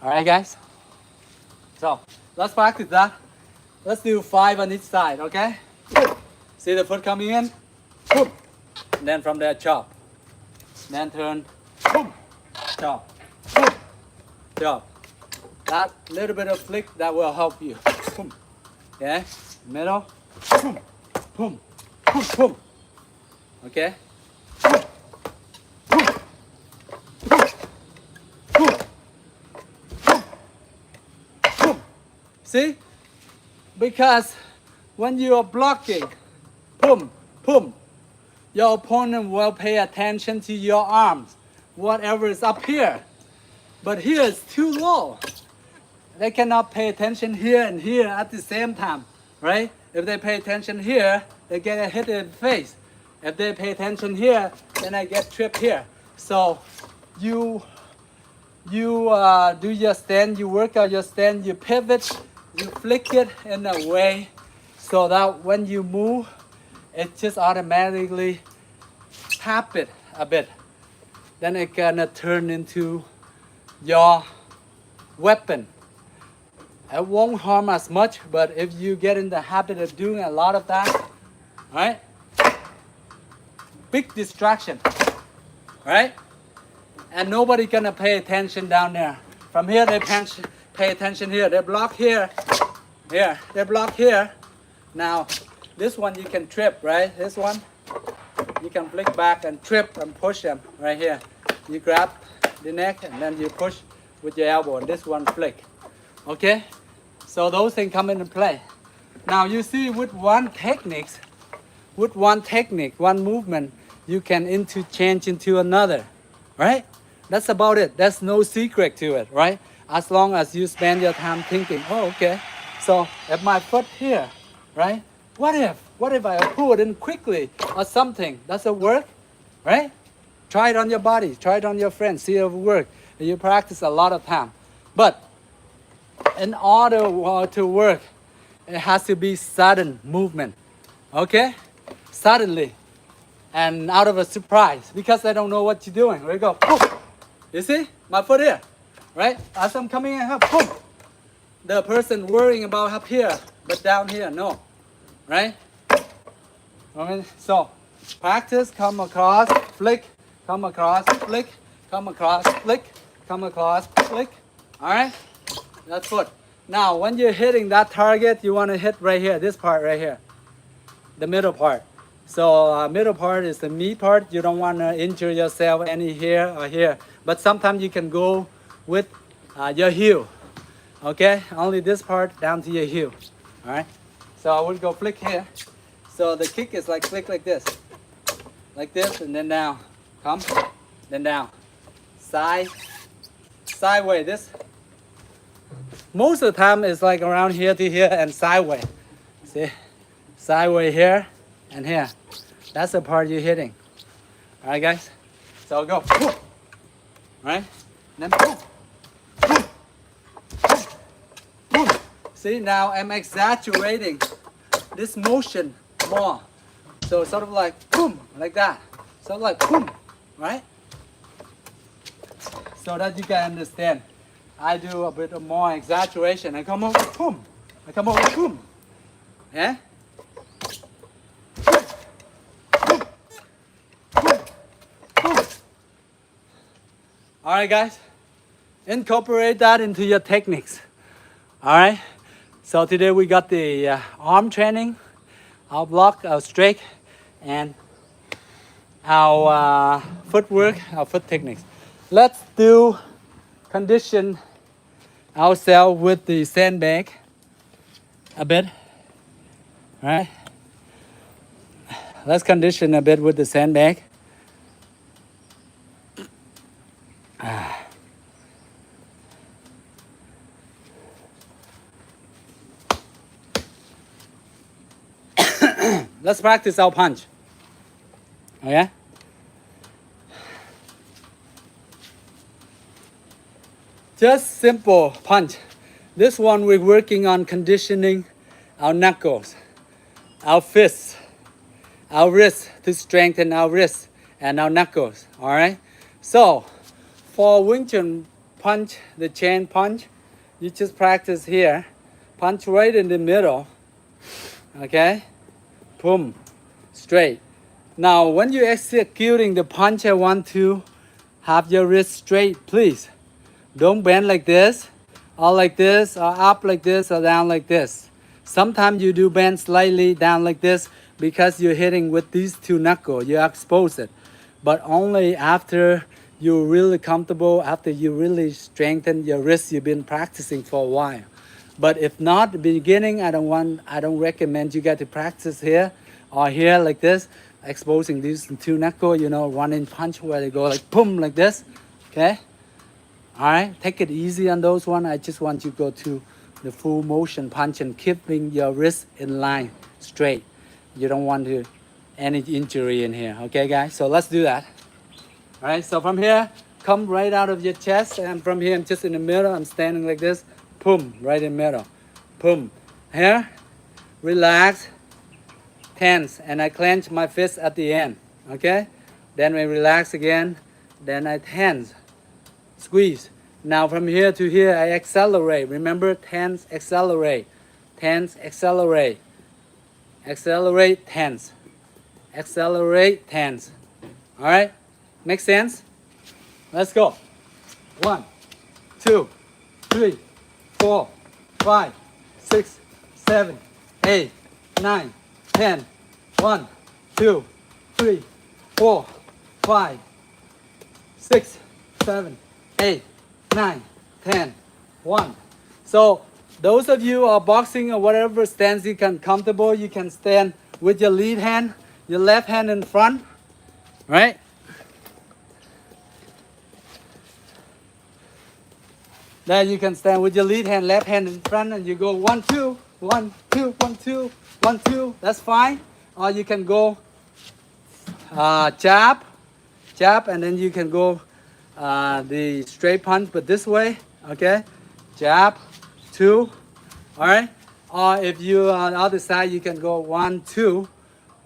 Alright guys? So let's practice that. Let's do 5 on each side, okay? See the foot coming in? Boom. And then from there, chop. Then turn. Boom. Chop. Boom. Chop. That little bit of flick, that will help you. Boom. Okay? Middle. Boom. Boom. Boom. Boom. Okay? Boom. Boom. Boom. Boom. Boom. Boom. See? Because when you are blocking, boom, boom, your opponent will pay attention to your arms, whatever is up here. But here is too low. They cannot pay attention here and here at the same time, right? If they pay attention here, they get a hit in the face. If they pay attention here, then I get tripped here. So you do your stand, you work out your stand, you pivot, you flick it in a way so that when you move, it just automatically tap it a bit. Then it gonna turn into your weapon. It won't harm as much, but if you get in the habit of doing a lot of that, right? Big distraction, right? And nobody gonna pay attention down there. From here, they pay attention here. They block here, here. They block here. Now, this one you can trip, right? This one, you can flick back and trip and push them right here. You grab the neck and then you push with your elbow, and this one flick. Okay? So those things come into play. Now you see with one technique, one movement, you can interchange into another, right? That's about it. There's no secret to it, right? As long as you spend your time thinking, oh, okay. So if my foot here, right? What if I pull it in quickly or something? Does it work, right? Try it on your body. Try it on your friends. See if it works. You practice a lot of time. But in order to work, it has to be sudden movement, okay? Suddenly, and out of a surprise, because they don't know what you're doing. We go, boom. You see, my foot here, right? As I'm coming in, boom. The person worrying about up here, but down here, no, right? So, practice, come across, flick, come across, flick, come across, flick, come across, flick. All right? That's foot. Now, when you're hitting that target, you want to hit right here, this part right here, the middle part. So middle part is the meat part. You don't want to injure yourself any here or here. But sometimes you can go with your heel. Okay? Only this part down to your heel. All right? So I will go flick here. So the kick is like flick like this. Like this and then down. Come. Then down. Side. Sideways. This. Most of the time it's like around here to here and sideways. See? Sideways here and here. That's the part you're hitting. All right, guys? So go. All right? Then boom. Boom. Boom. See, now I'm exaggerating this motion more. So sort of like boom, like that. Sort of like boom, right? So that you can understand. I do a bit of more exaggeration. I come over, boom. I come over, boom. Yeah? All right, guys. incorporate that into your techniques. All right. So today we got the arm training, our block, our strike, and our footwork, our foot techniques. Let's do condition ourselves with the sandbag a bit. All right. Let's condition a bit with the sandbag. Let's practice our punch. Okay? Just simple punch. This one we're working on conditioning our knuckles, our fists, our wrists to strengthen our wrists and our knuckles. All right? So, for Wing Chun punch, the chain punch, you just practice here. Punch right in the middle. Okay? Boom. Straight. Now, when you're executing the punch, I want to have your wrist straight, please. Don't bend like this, or like this, or up like this, or down like this. Sometimes you do bend slightly down like this because you're hitting with these two knuckles. You expose it. But only after you're really comfortable, after you really strengthen your wrist, you've been practicing for a while. But if not, the beginning, I don't recommend you get to practice here or here like this, exposing these two knuckles, you know, one-inch punch where they go like boom, like this, okay? All right, take it easy on those one. I just want you to go to the full motion punch and keeping your wrist in line, straight. You don't want to any injury in here, okay, guys? So let's do that. All right, so from here, come right out of your chest, and from here, I'm just in the middle. I'm standing like this, boom, right in the middle, boom. Here, relax, tense, and I clench my fist at the end, okay? Then we relax again, then I tense, squeeze. Now from here to here, I accelerate. Remember, tense, accelerate, accelerate, tense, accelerate, tense. All right, make sense? Let's go. 1, 2, 3, 4, 5, 6, 7, 8, 9, 10. 1, 2, 3, 4, 5, 6, 7, 8, 9, 10. 1. So those of you who are boxing or whatever stance you can comfortable, you can stand with your lead hand, your left hand in front, right? Then you can stand with your lead hand, left hand in front, and you go 1, 2, 1, 2, 1, 2, 1, 2. That's fine. Or you can go jab, and then you can go the straight punch, but this way, okay? Jab, 2, all right? Or if you are on the other side, you can go 1, 2,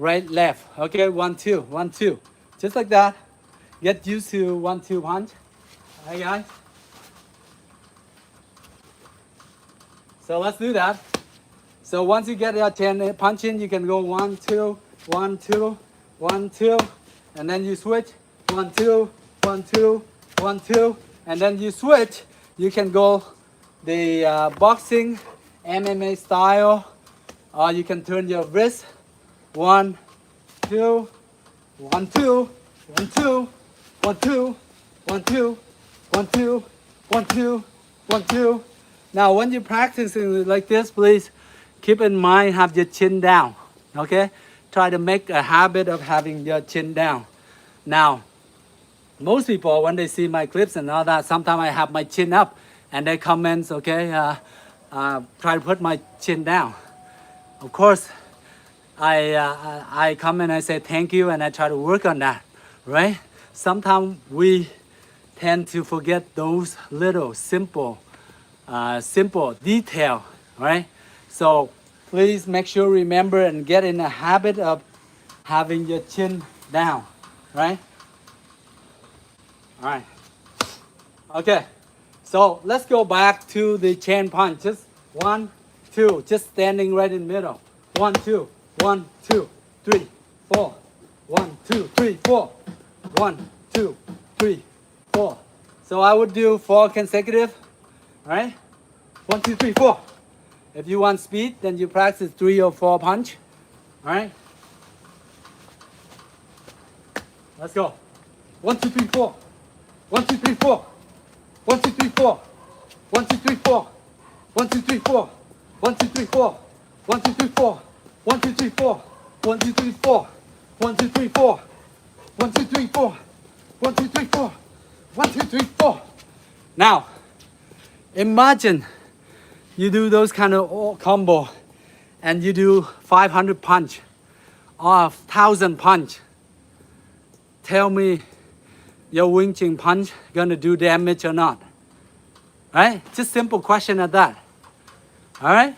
right, left, okay? 1, 2, 1, 2. Just like that. Get used to 1, 2 punch. All right, guys? So let's do that. So once you get your 10 punch in, you can go 1, 2, 1, 2, 1, 2, and then you switch 1, 2, 1, 2, 1, 2, and then you switch. You can go the boxing, MMA style, or you can turn your wrist 1, 2, 1, 2, 1, 2, 1, 2, 1, 2, 1, 2, 1, 2, 1, 2. Now, when you're practicing like this, please keep in mind, have your chin down, okay? Try to make a habit of having your chin down. Now, most people, when they see my clips and all that, sometimes I have my chin up and they comment, okay, try to put my chin down. Of course, I come and I say thank you and I try to work on that, right? Sometimes we tend to forget those little simple detail, right? So please make sure, remember, and get in a habit of having your chin down, right? All right. Okay. So let's go back to the chain punch. Just 1, 2, just standing right in the middle. 1, 2, 1, 2, 3, 4. 1, 2, 3, 4. 1, 2, 3, 4, So I would do 4 consecutive. All right? 1, 2, 3, 4. If you want speed, then you practice 3 or 4 punch. All right? Let's go. 1, 2, 3, 4. 1, 2, 3, 4. 1, 2, 3, 4. 1, 2, 3, 4. 1, 2, 3, 4. 1, 2, 3, 4. 1, 2, 3, 4. 1, 2, 3, 4. 1, 2, 3, 4. 1, 2, 3, 4. 1, 2, 3, 4. 1, 2, 3, 4. 1, 2, 3, 4. Now, imagine you do those kind of combo and you do 500 punch or 1,000 punch. Tell me your Wing Chun punch gonna do damage or not? Right? Just simple question at that. All right?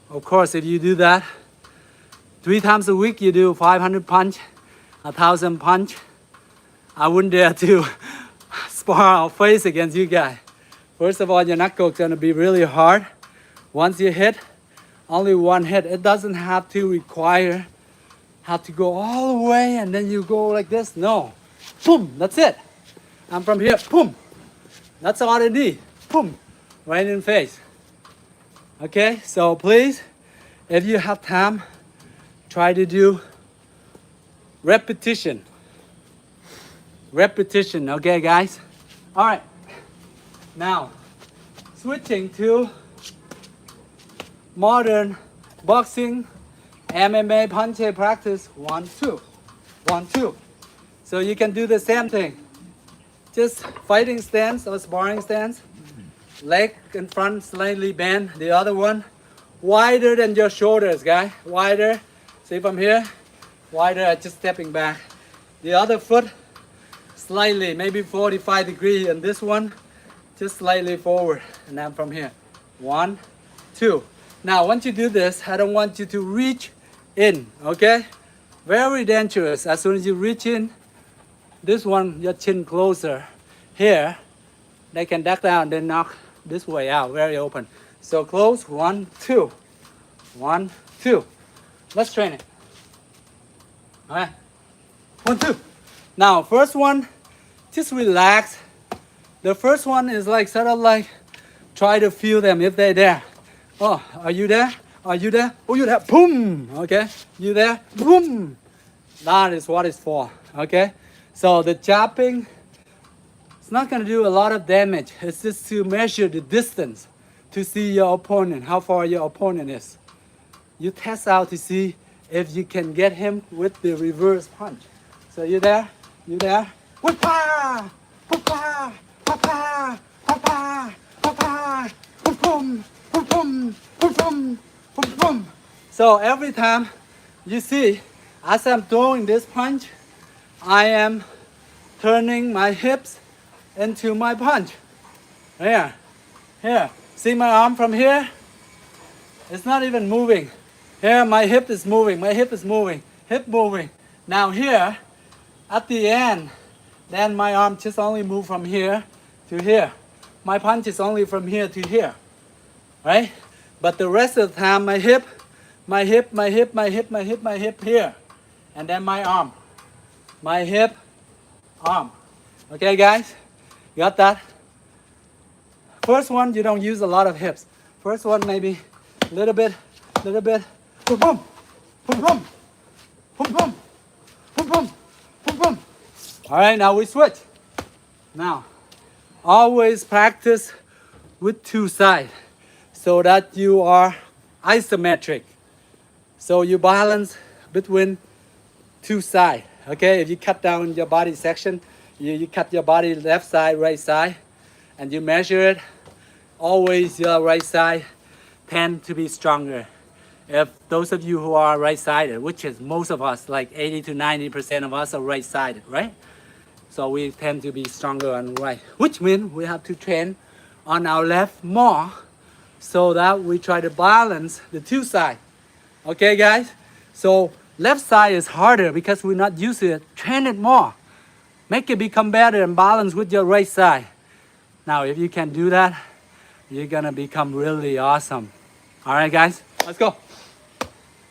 Of course, if you do that 3 times a week, you do 500 punch, 1,000 punch. I wouldn't dare to spar or face against you guys. First of all, your knuckle is gonna be really hard. Once you hit, only one hit. It doesn't have to require have to go all the way and then you go like this. No. Boom, that's it. I'm from here, boom. That's all I need. Boom, right in the face. Okay, so please, if you have time, try to do repetition. Repetition, okay guys? All right, now switching to modern boxing, MMA punch practice. 1, 2, 1, 2. So you can do the same thing. Just fighting stance or sparring stance. Leg in front slightly bend. The other one wider than your shoulders, guys. Wider. See from here? Wider, just stepping back. The other foot slightly, maybe 45 degrees, and this one just slightly forward. And then from here. 1, 2. Now, once you do this, I don't want you to reach in, okay? Very dangerous. As soon as you reach in, this one, your chin closer. Here, they can duck down, then knock this way out, very open. So close, 1, 2. 1, 2. Let's train it. All right, 1, 2. Now, first one, just relax. The first one is like sort of like try to feel them if they're there. Oh, are you there? Are you there? Oh, you're there. Boom. Okay. You there? Boom. That is what it's for. Okay. So the chopping, it's not going to do a lot of damage. It's just to measure the distance to see your opponent, how far your opponent is. You test out to see if you can get him with the reverse punch. So you there? You there? Whoop-ah! Whoop-ah! Whoop-ah! Whoop-ah! Whoop-ah! Boom! Boom! Boom! Boom! So every time you see, as I'm throwing this punch, I am turning my hips into my punch. Here, here. See my arm from here? It's not even moving. Here, my hip is moving. My hip is moving. Hip moving. Now here, at the end, then my arm just only move from here to here. My punch is only from here to here, right? But the rest of the time, my hip here. And then my arm. My hip, arm. Okay, guys? Got that? First one, you don't use a lot of hips. First one, maybe a little bit. Boom, boom, boom, boom, boom, boom, boom, boom, boom, boom. All right, now we switch. Now, always practice with 2 sides so that you are isometric. So you balance between 2 sides. Okay, if you cut down your body section, you cut your body left side, right side, and you measure it, always your right side tend to be stronger. If those of you who are right-sided, which is most of us, like 80 to 90% of us are right-sided, right? So we tend to be stronger on the right, which means we have to train on our left more so that we try to balance the 2 sides. Okay, guys? So left side is harder because we're not used to it. Train it more. Make it become better and balance with your right side. Now, if you can do that, you're gonna become really awesome. All right, guys, let's go.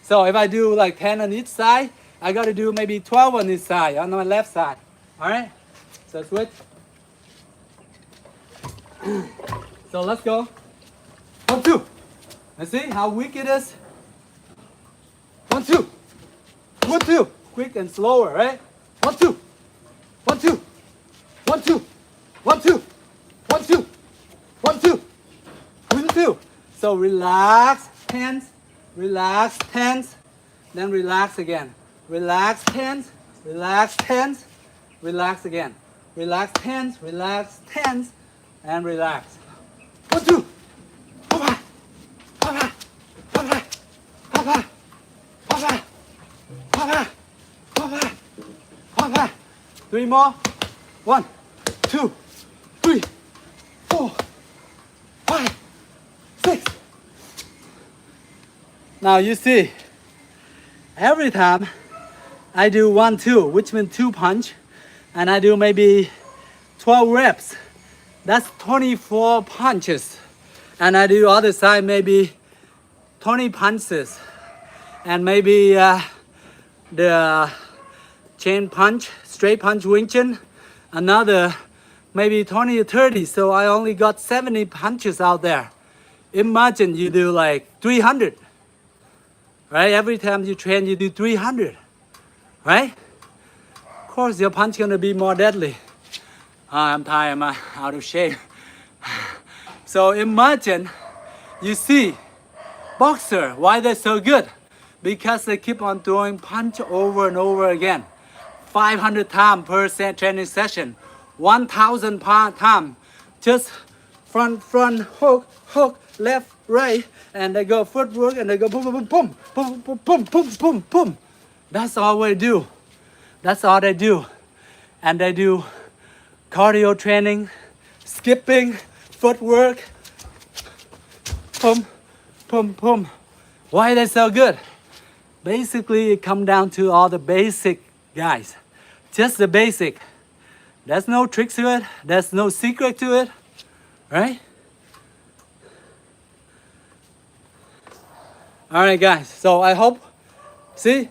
So if I do like 10 on each side, I gotta do maybe 12 on each side, on my left side. All right, so switch. So let's go. 1, 2. Let's see how weak it is. 1, 2. 1, 2. Quick and slower, right? 1, 2. 1, 2. 1, 2. 1, 2. 1, 2. 1, 2. 1, 2. So relax, hands. Relax, hands. Then relax again. Relax, hands. Relax, hands. Relax again. Relax, hands. Relax, hands. And relax. 1, 2. Papa. Papa. Papa. Papa. Papa. Papa. Papa. Papa. 3 more. 1, 2, 3, 4, 5, 6. Now you see, every time I do 1, 2, which means 2 punch, and I do maybe 12 reps. That's 24 punches. And I do other side maybe 20 punches. And maybe the chain punch, straight punch, Wing Chun, another maybe 20 or 30. So I only got 70 punches out there. Imagine you do like 300. Right? Every time you train, you do 300. Right? Of course, your punch gonna be more deadly. I'm tired, I'm out of shape. So imagine, you see, boxer, why they're so good? Because they keep on throwing punch over and over again. 500 times per training session. 1,000 times. Just front, hook, left, right. And they go footwork and they go boom, boom, boom, boom, boom, boom, boom, boom, boom. That's all they do. That's all they do. And they do cardio training, skipping, footwork. Boom, boom, boom. Why are they so good? Basically, it comes down to all the basic, guys. Just the basic. There's no tricks to it. There's no secret to it. Right? Alright guys, so I hope, see,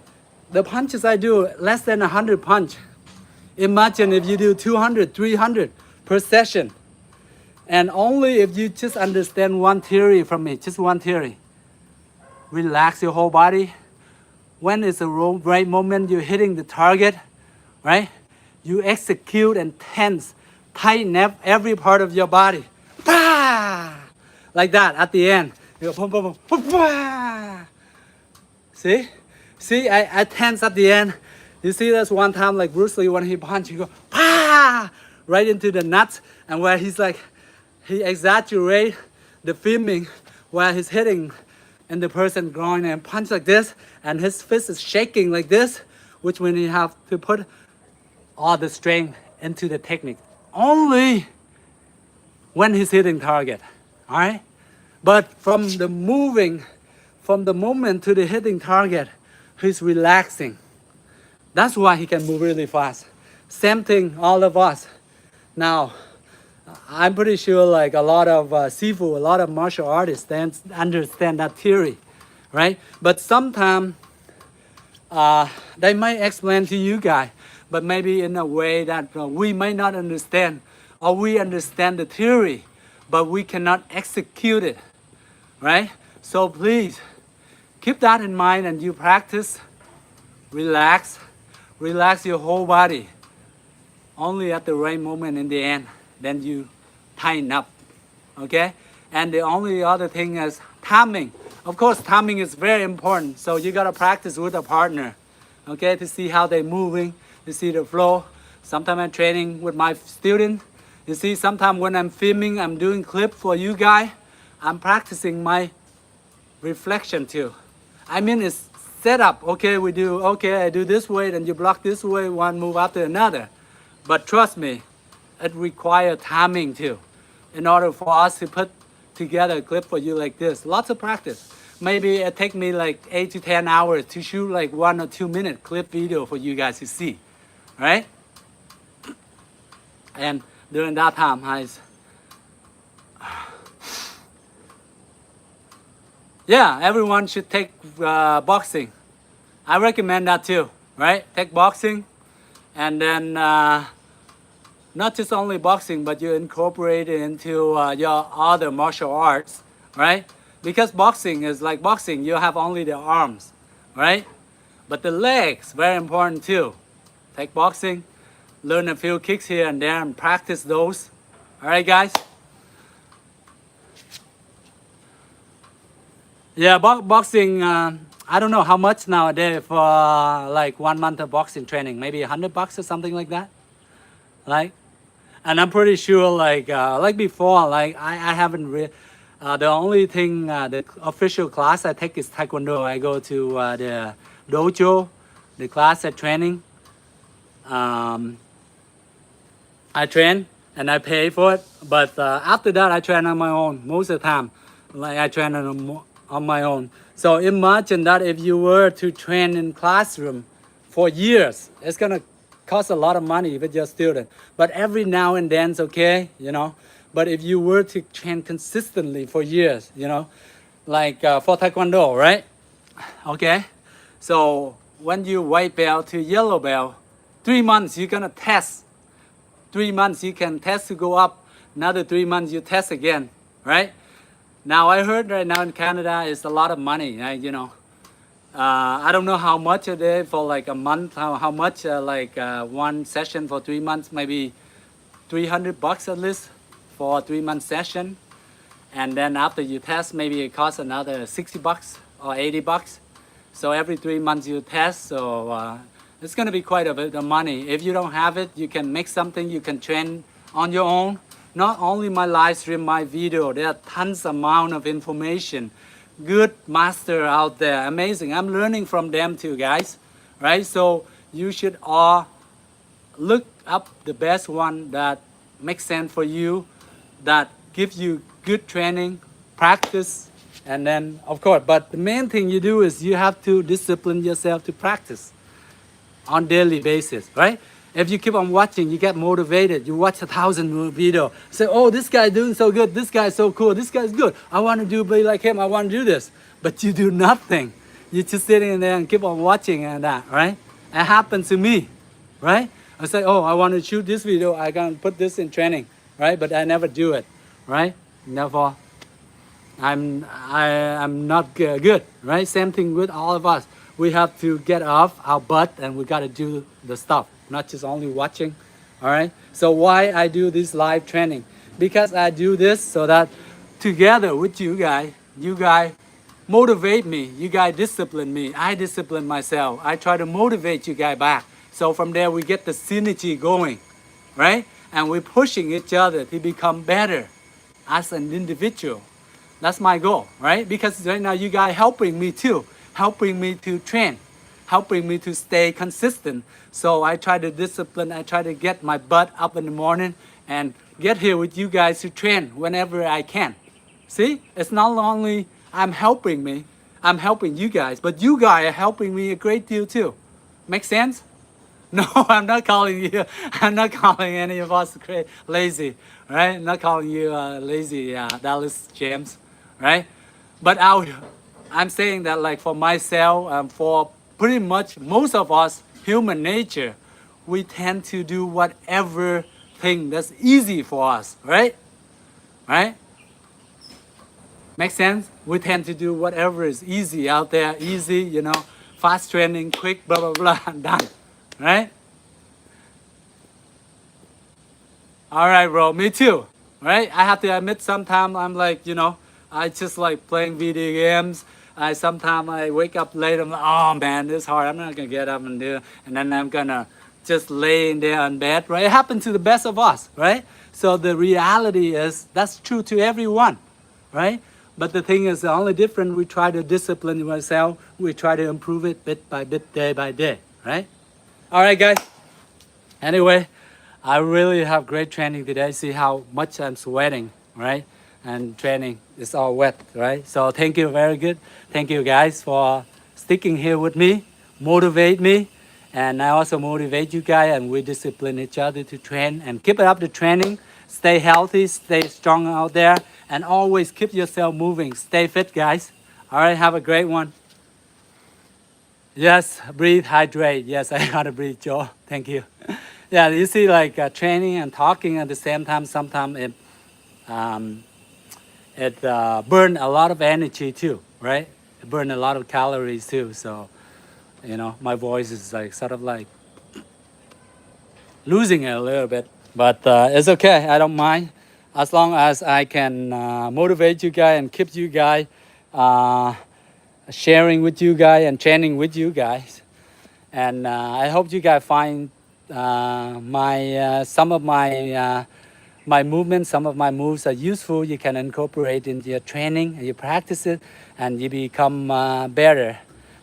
the punches I do, less than 100 punch. Imagine if you do 200, 300 per session. And only if you just understand one theory from me, just one theory. Relax your whole body. When is the right moment you're hitting the target, right? You execute and tense, tighten up every part of your body. Bah! Like that at the end. You go, boom, boom, boom, boom, bah! See? See, I tense at the end. You see, there's one time like Bruce Lee when he punch, you go, bah! Right into the nuts, and where he's like, he exaggerates the filming where he's hitting and the person groin and punch like this, and his fist is shaking like this, which means you have to put all the strength into the technique. Only when he's hitting target, all right? But from the moment to the hitting target, he's relaxing. That's why he can move really fast. Same thing, all of us. Now, I'm pretty sure like a lot of Sifu, a lot of martial artists understand that theory, right? But sometimes they might explain to you guys, but maybe in a way that we may not understand, or we understand the theory, but we cannot execute it, right? So please keep that in mind and you practice, relax your whole body. Only at the right moment in the end, then you tighten up, okay? And the only other thing is timing. Of course, timing is very important. So you gotta practice with a partner, okay? To see how they're moving, to see the flow. Sometimes I'm training with my student. You see, sometimes when I'm filming, I'm doing clip for you guys, I'm practicing my reflection too. I mean, it's set up. Okay, I do this way, then you block this way, one move after another. But trust me, it requires timing too. In order for us to put together a clip for you like this, lots of practice. Maybe it take me like 8 to 10 hours to shoot like 1 or 2 minute clip video for you guys to see, right? And during that time, yeah, everyone should take boxing. I recommend that too, right? Take boxing, and then not just only boxing, but you incorporate it into your other martial arts, right? Because boxing is like boxing, you have only the arms, right? But the legs, very important too. Take boxing, learn a few kicks here and there and practice those. All right, guys? Yeah, boxing, I don't know how much nowadays for like 1 month of boxing training, maybe $100 or something like that. Like, and I'm pretty sure like before, like I haven't the only thing, the official class I take is Taekwondo. I go to the dojo, the class at training. I train and I pay for it, but after that I train on my own most of the time. Like I train on my own. So imagine that if you were to train in classroom for years, it's gonna cost a lot of money with your student. But every now and then it's okay, you know. But if you were to train consistently for years, you know, like for Taekwondo, right? Okay. So when you white belt to yellow belt, 3 months you're gonna test. 3 months you can test to go up. Another 3 months you test again, right? Now I heard right now in Canada it's a lot of money, right? You know. I don't know how much it is for like a month. How much one session for 3 months, maybe $300 at least for a 3-month session. And then after you test, maybe it costs another $60 or $80. So every 3 months you test. So it's gonna be quite a bit of money. If you don't have it, you can make something. You can train on your own. Not only my live stream, my video. There are tons amount of information. Good master out there, amazing. I'm learning from them too, guys, right? So you should all look up the best one that makes sense for you, that gives you good training, practice, and then of course, but the main thing you do is you have to discipline yourself to practice on daily basis, right? If you keep on watching, you get motivated. You watch 1,000 videos. Say, oh, this guy doing so good. This guy's so cool. This guy's good. I want to be like him. I want to do this. But you do nothing. You're just sitting there and keep on watching and that, right? It happened to me, right? I say, oh, I want to shoot this video. I can put this in training, right? But I never do it, right? Never. I'm not good, right? Same thing with all of us. We have to get off our butt and we got to do the stuff. Not just only watching, all right? So why I do this live training? Because I do this so that together with you guys motivate me. You guys discipline me. I discipline myself. I try to motivate you guys back. So from there we get the synergy going, right? And we're pushing each other to become better as an individual. That's my goal, right? Because right now you guys helping me too, helping me to train, helping me to stay consistent. So I try to discipline, I try to get my butt up in the morning and get here with you guys to train whenever I can. See, it's not only I'm helping you guys, but you guys are helping me a great deal too. Make sense? No, I'm not calling you, I'm not calling any of us lazy, right? I'm not calling you lazy, Dallas James, right? But I'm saying that like for myself, for pretty much most of us, human nature, we tend to do whatever thing that's easy for us, right? Right? Make sense? We tend to do whatever is easy out there, easy, you know, fast training, quick, blah, blah, blah, and done, right? All right, bro, me too, right? I have to admit sometimes I'm like, you know, I just like playing video games. Sometimes I wake up late, I'm like, oh man, this is hard. I'm not gonna get up and do it. And then I'm gonna just lay in there in bed, right? It happens to the best of us, right? So the reality is that's true to everyone, right? But the thing is, the only difference, we try to discipline ourselves. We try to improve it bit by bit, day by day, right? All right, guys. Anyway, I really have great training today. See how much I'm sweating, right? And training is all wet, right? So thank you, very good. Thank you guys for sticking here with me, motivate me, and I also motivate you guys, and we discipline each other to train and keep it up the training. Stay healthy, stay strong out there, and always keep yourself moving. Stay fit, guys. All right, have a great one. Yes, breathe, hydrate. Yes, I gotta breathe, Joe. Thank you. Yeah, you see, like training and talking at the same time. Sometimes um, it burn a lot of energy too, right? It burn a lot of calories too. So my voice is like sort of like losing it a little bit, but it's okay. I don't mind as long as I can motivate you guys and keep you guys uh, sharing with you guys and training with you guys. And I hope you guys find my some of my movements, some of my moves are useful. You can incorporate into your training, you practice it, and you become better.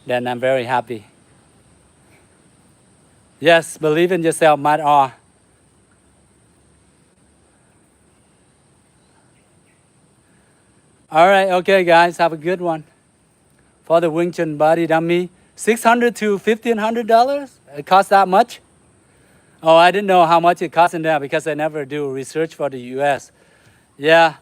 Then I'm very happy. Yes, believe in yourself, Matt R. All right, okay, guys, have a good one. For the Wing Chun body dummy, $600 to $1,500. It costs that much? Oh, I didn't know how much it costs in there because I never do research for the U.S. Yeah,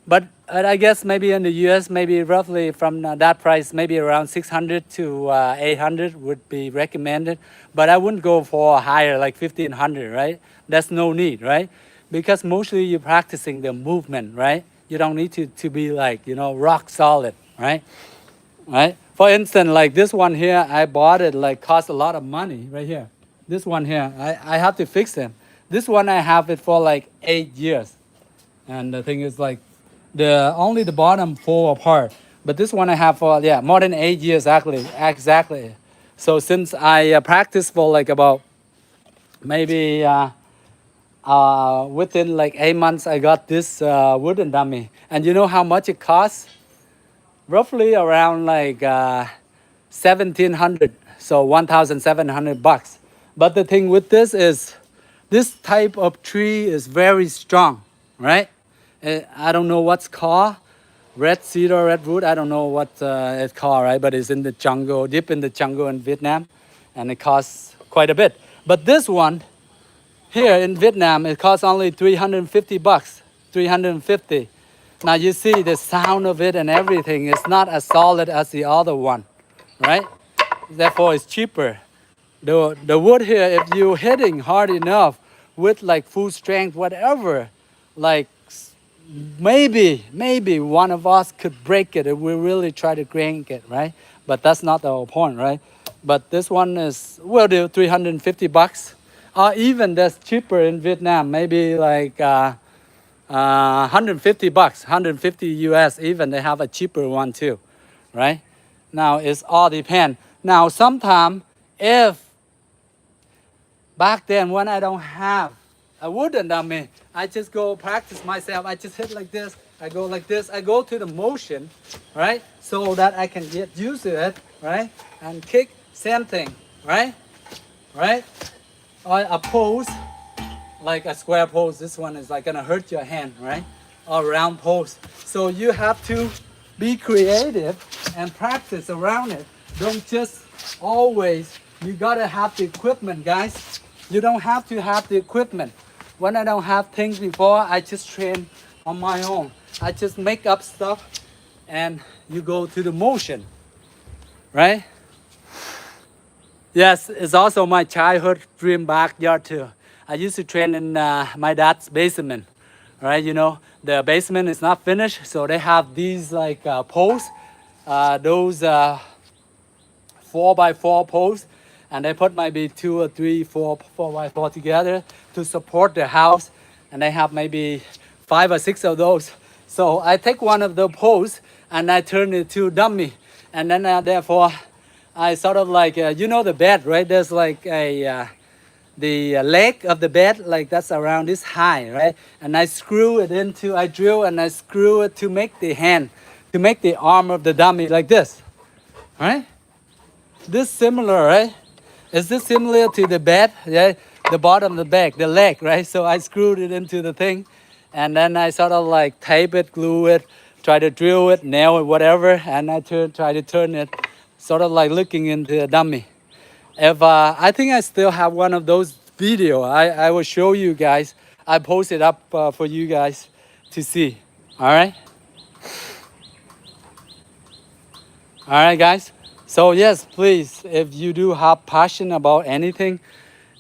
but I guess maybe in the U.S., maybe roughly from that price, maybe around 600 to 800 would be recommended. But I wouldn't go for higher, like 1,500, right? That's no need, right? Because mostly you're practicing the movement, right? You don't need to be like, rock solid, right? Right? For instance, like this one here, I bought it, like cost a lot of money right here. This one here, I have to fix them. This one I have it for like 8 years. And the thing is like only the bottom fall apart. But this one I have for more than 8 years exactly. So since I practiced for like about maybe within like 8 months, I got this wooden dummy. And you know how much it costs? Roughly around like 1,700, so 1,700 bucks. But the thing with this is, this type of tree is very strong, right? I don't know what's called, red cedar, redwood. I don't know what it's called, right? But it's in the jungle, deep in the jungle in Vietnam, and it costs quite a bit. But this one here in Vietnam, it costs only 350 bucks, 350. Now you see the sound of it and everything is not as solid as the other one, right? Therefore it's cheaper. The wood here, if you're hitting hard enough with like full strength, whatever, like maybe one of us could break it if we really try to crank it, right? But that's not the whole point, right? But this one is, will do 350 bucks. Or even that's cheaper in Vietnam, maybe like 150 bucks, 150 US even, they have a cheaper one too, right? Now it's all depend. Now sometime if back then when I don't have a wooden dummy, I just go practice myself. I just hit like this, I go like this, I go to the motion, right? So that I can get used to it, right? And kick, same thing, right? Right? Or a pose, like a square pose. This one is like gonna hurt your hand, right? Or round pose. So you have to be creative and practice around it. Don't just always, you gotta have the equipment, guys. You don't have to have the equipment. When I don't have things before, I just train on my own. I just make up stuff and you go to the motion, right? Yes, it's also my childhood dream backyard too. I used to train in my dad's basement, right? The basement is not finished, so they have these like posts, those 4x4 posts, and they put maybe 2 or 3, 4x4 together to support the house, and they have maybe 5 or 6 of those. So I take one of the posts and I turn it to dummy, and then therefore I sort of like the bed, right? There's like the leg of the bed, like that's around this high, right? And I drill and I screw it to make the hand, to make the arm of the dummy like this, right? This similar, right? Is this similar to the bed? Yeah, the bottom of the bed, the leg, right? So I screwed it into the thing, and then I sort of like tape it, glue it, try to drill it, nail it, whatever, and I try to turn it, sort of like looking into a dummy. If I think I still have one of those video, I will show you guys. I post it up for you guys to see. All right. All right, guys. So yes, please, if you do have passion about anything,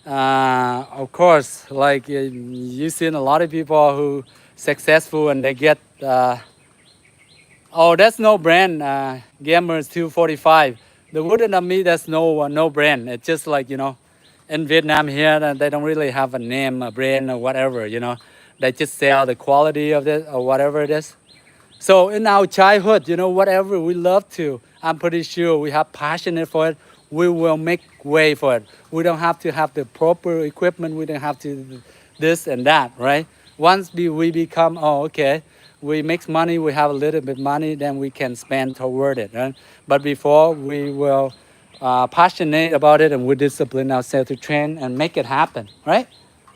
Of course, like you've seen a lot of people who successful and they get oh, that's no brand. Gamers 245. The wooden of me, that's no brand. It's just like, in Vietnam here, they don't really have a name, a brand, or whatever. They just sell the quality of it or whatever it is. So in our childhood, whatever we love to, I'm pretty sure we have passionate for it. We will make way for it. We don't have to have the proper equipment. We don't have to this and that, right? Once we become, oh, okay, we make money, we have a little bit money, then we can spend toward it, right? But before we will passionate about it and we discipline ourselves to train and make it happen, right?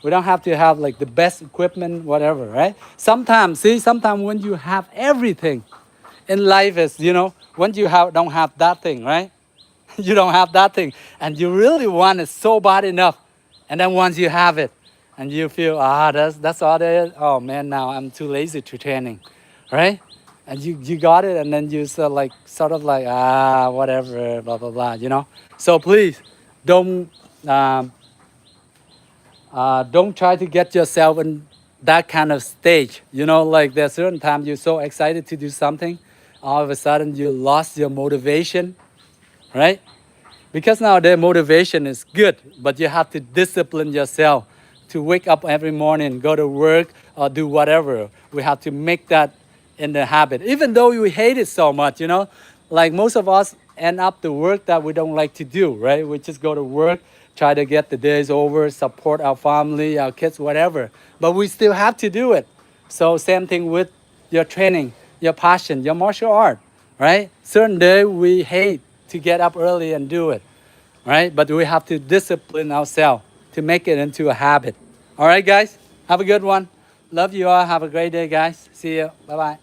We don't have to have like the best equipment, whatever, right? Sometimes when you have everything in life is, when you don't have that thing, right? You don't have that thing and you really want it so bad enough. And then once you have it and you feel, that's all there is. Oh man, now I'm too lazy to training, right? And you got it and then you sort of like, whatever, blah, blah, blah. So please don't try to get yourself in that kind of stage. Like there's certain times you're so excited to do something, all of a sudden you lost your motivation, right? Because nowadays motivation is good, but you have to discipline yourself to wake up every morning, go to work or do whatever. We have to make that in the habit, even though we hate it so much, like most of us end up the work that we don't like to do, right? We just go to work, try to get the days over, support our family, our kids, whatever. But we still have to do it. So same thing with your training, your passion, your martial art, right? Certain day we hate to get up early and do it, right? But we have to discipline ourselves to make it into a habit. All right, guys, have a good one. Love you all. Have a great day, guys. See you. Bye-bye.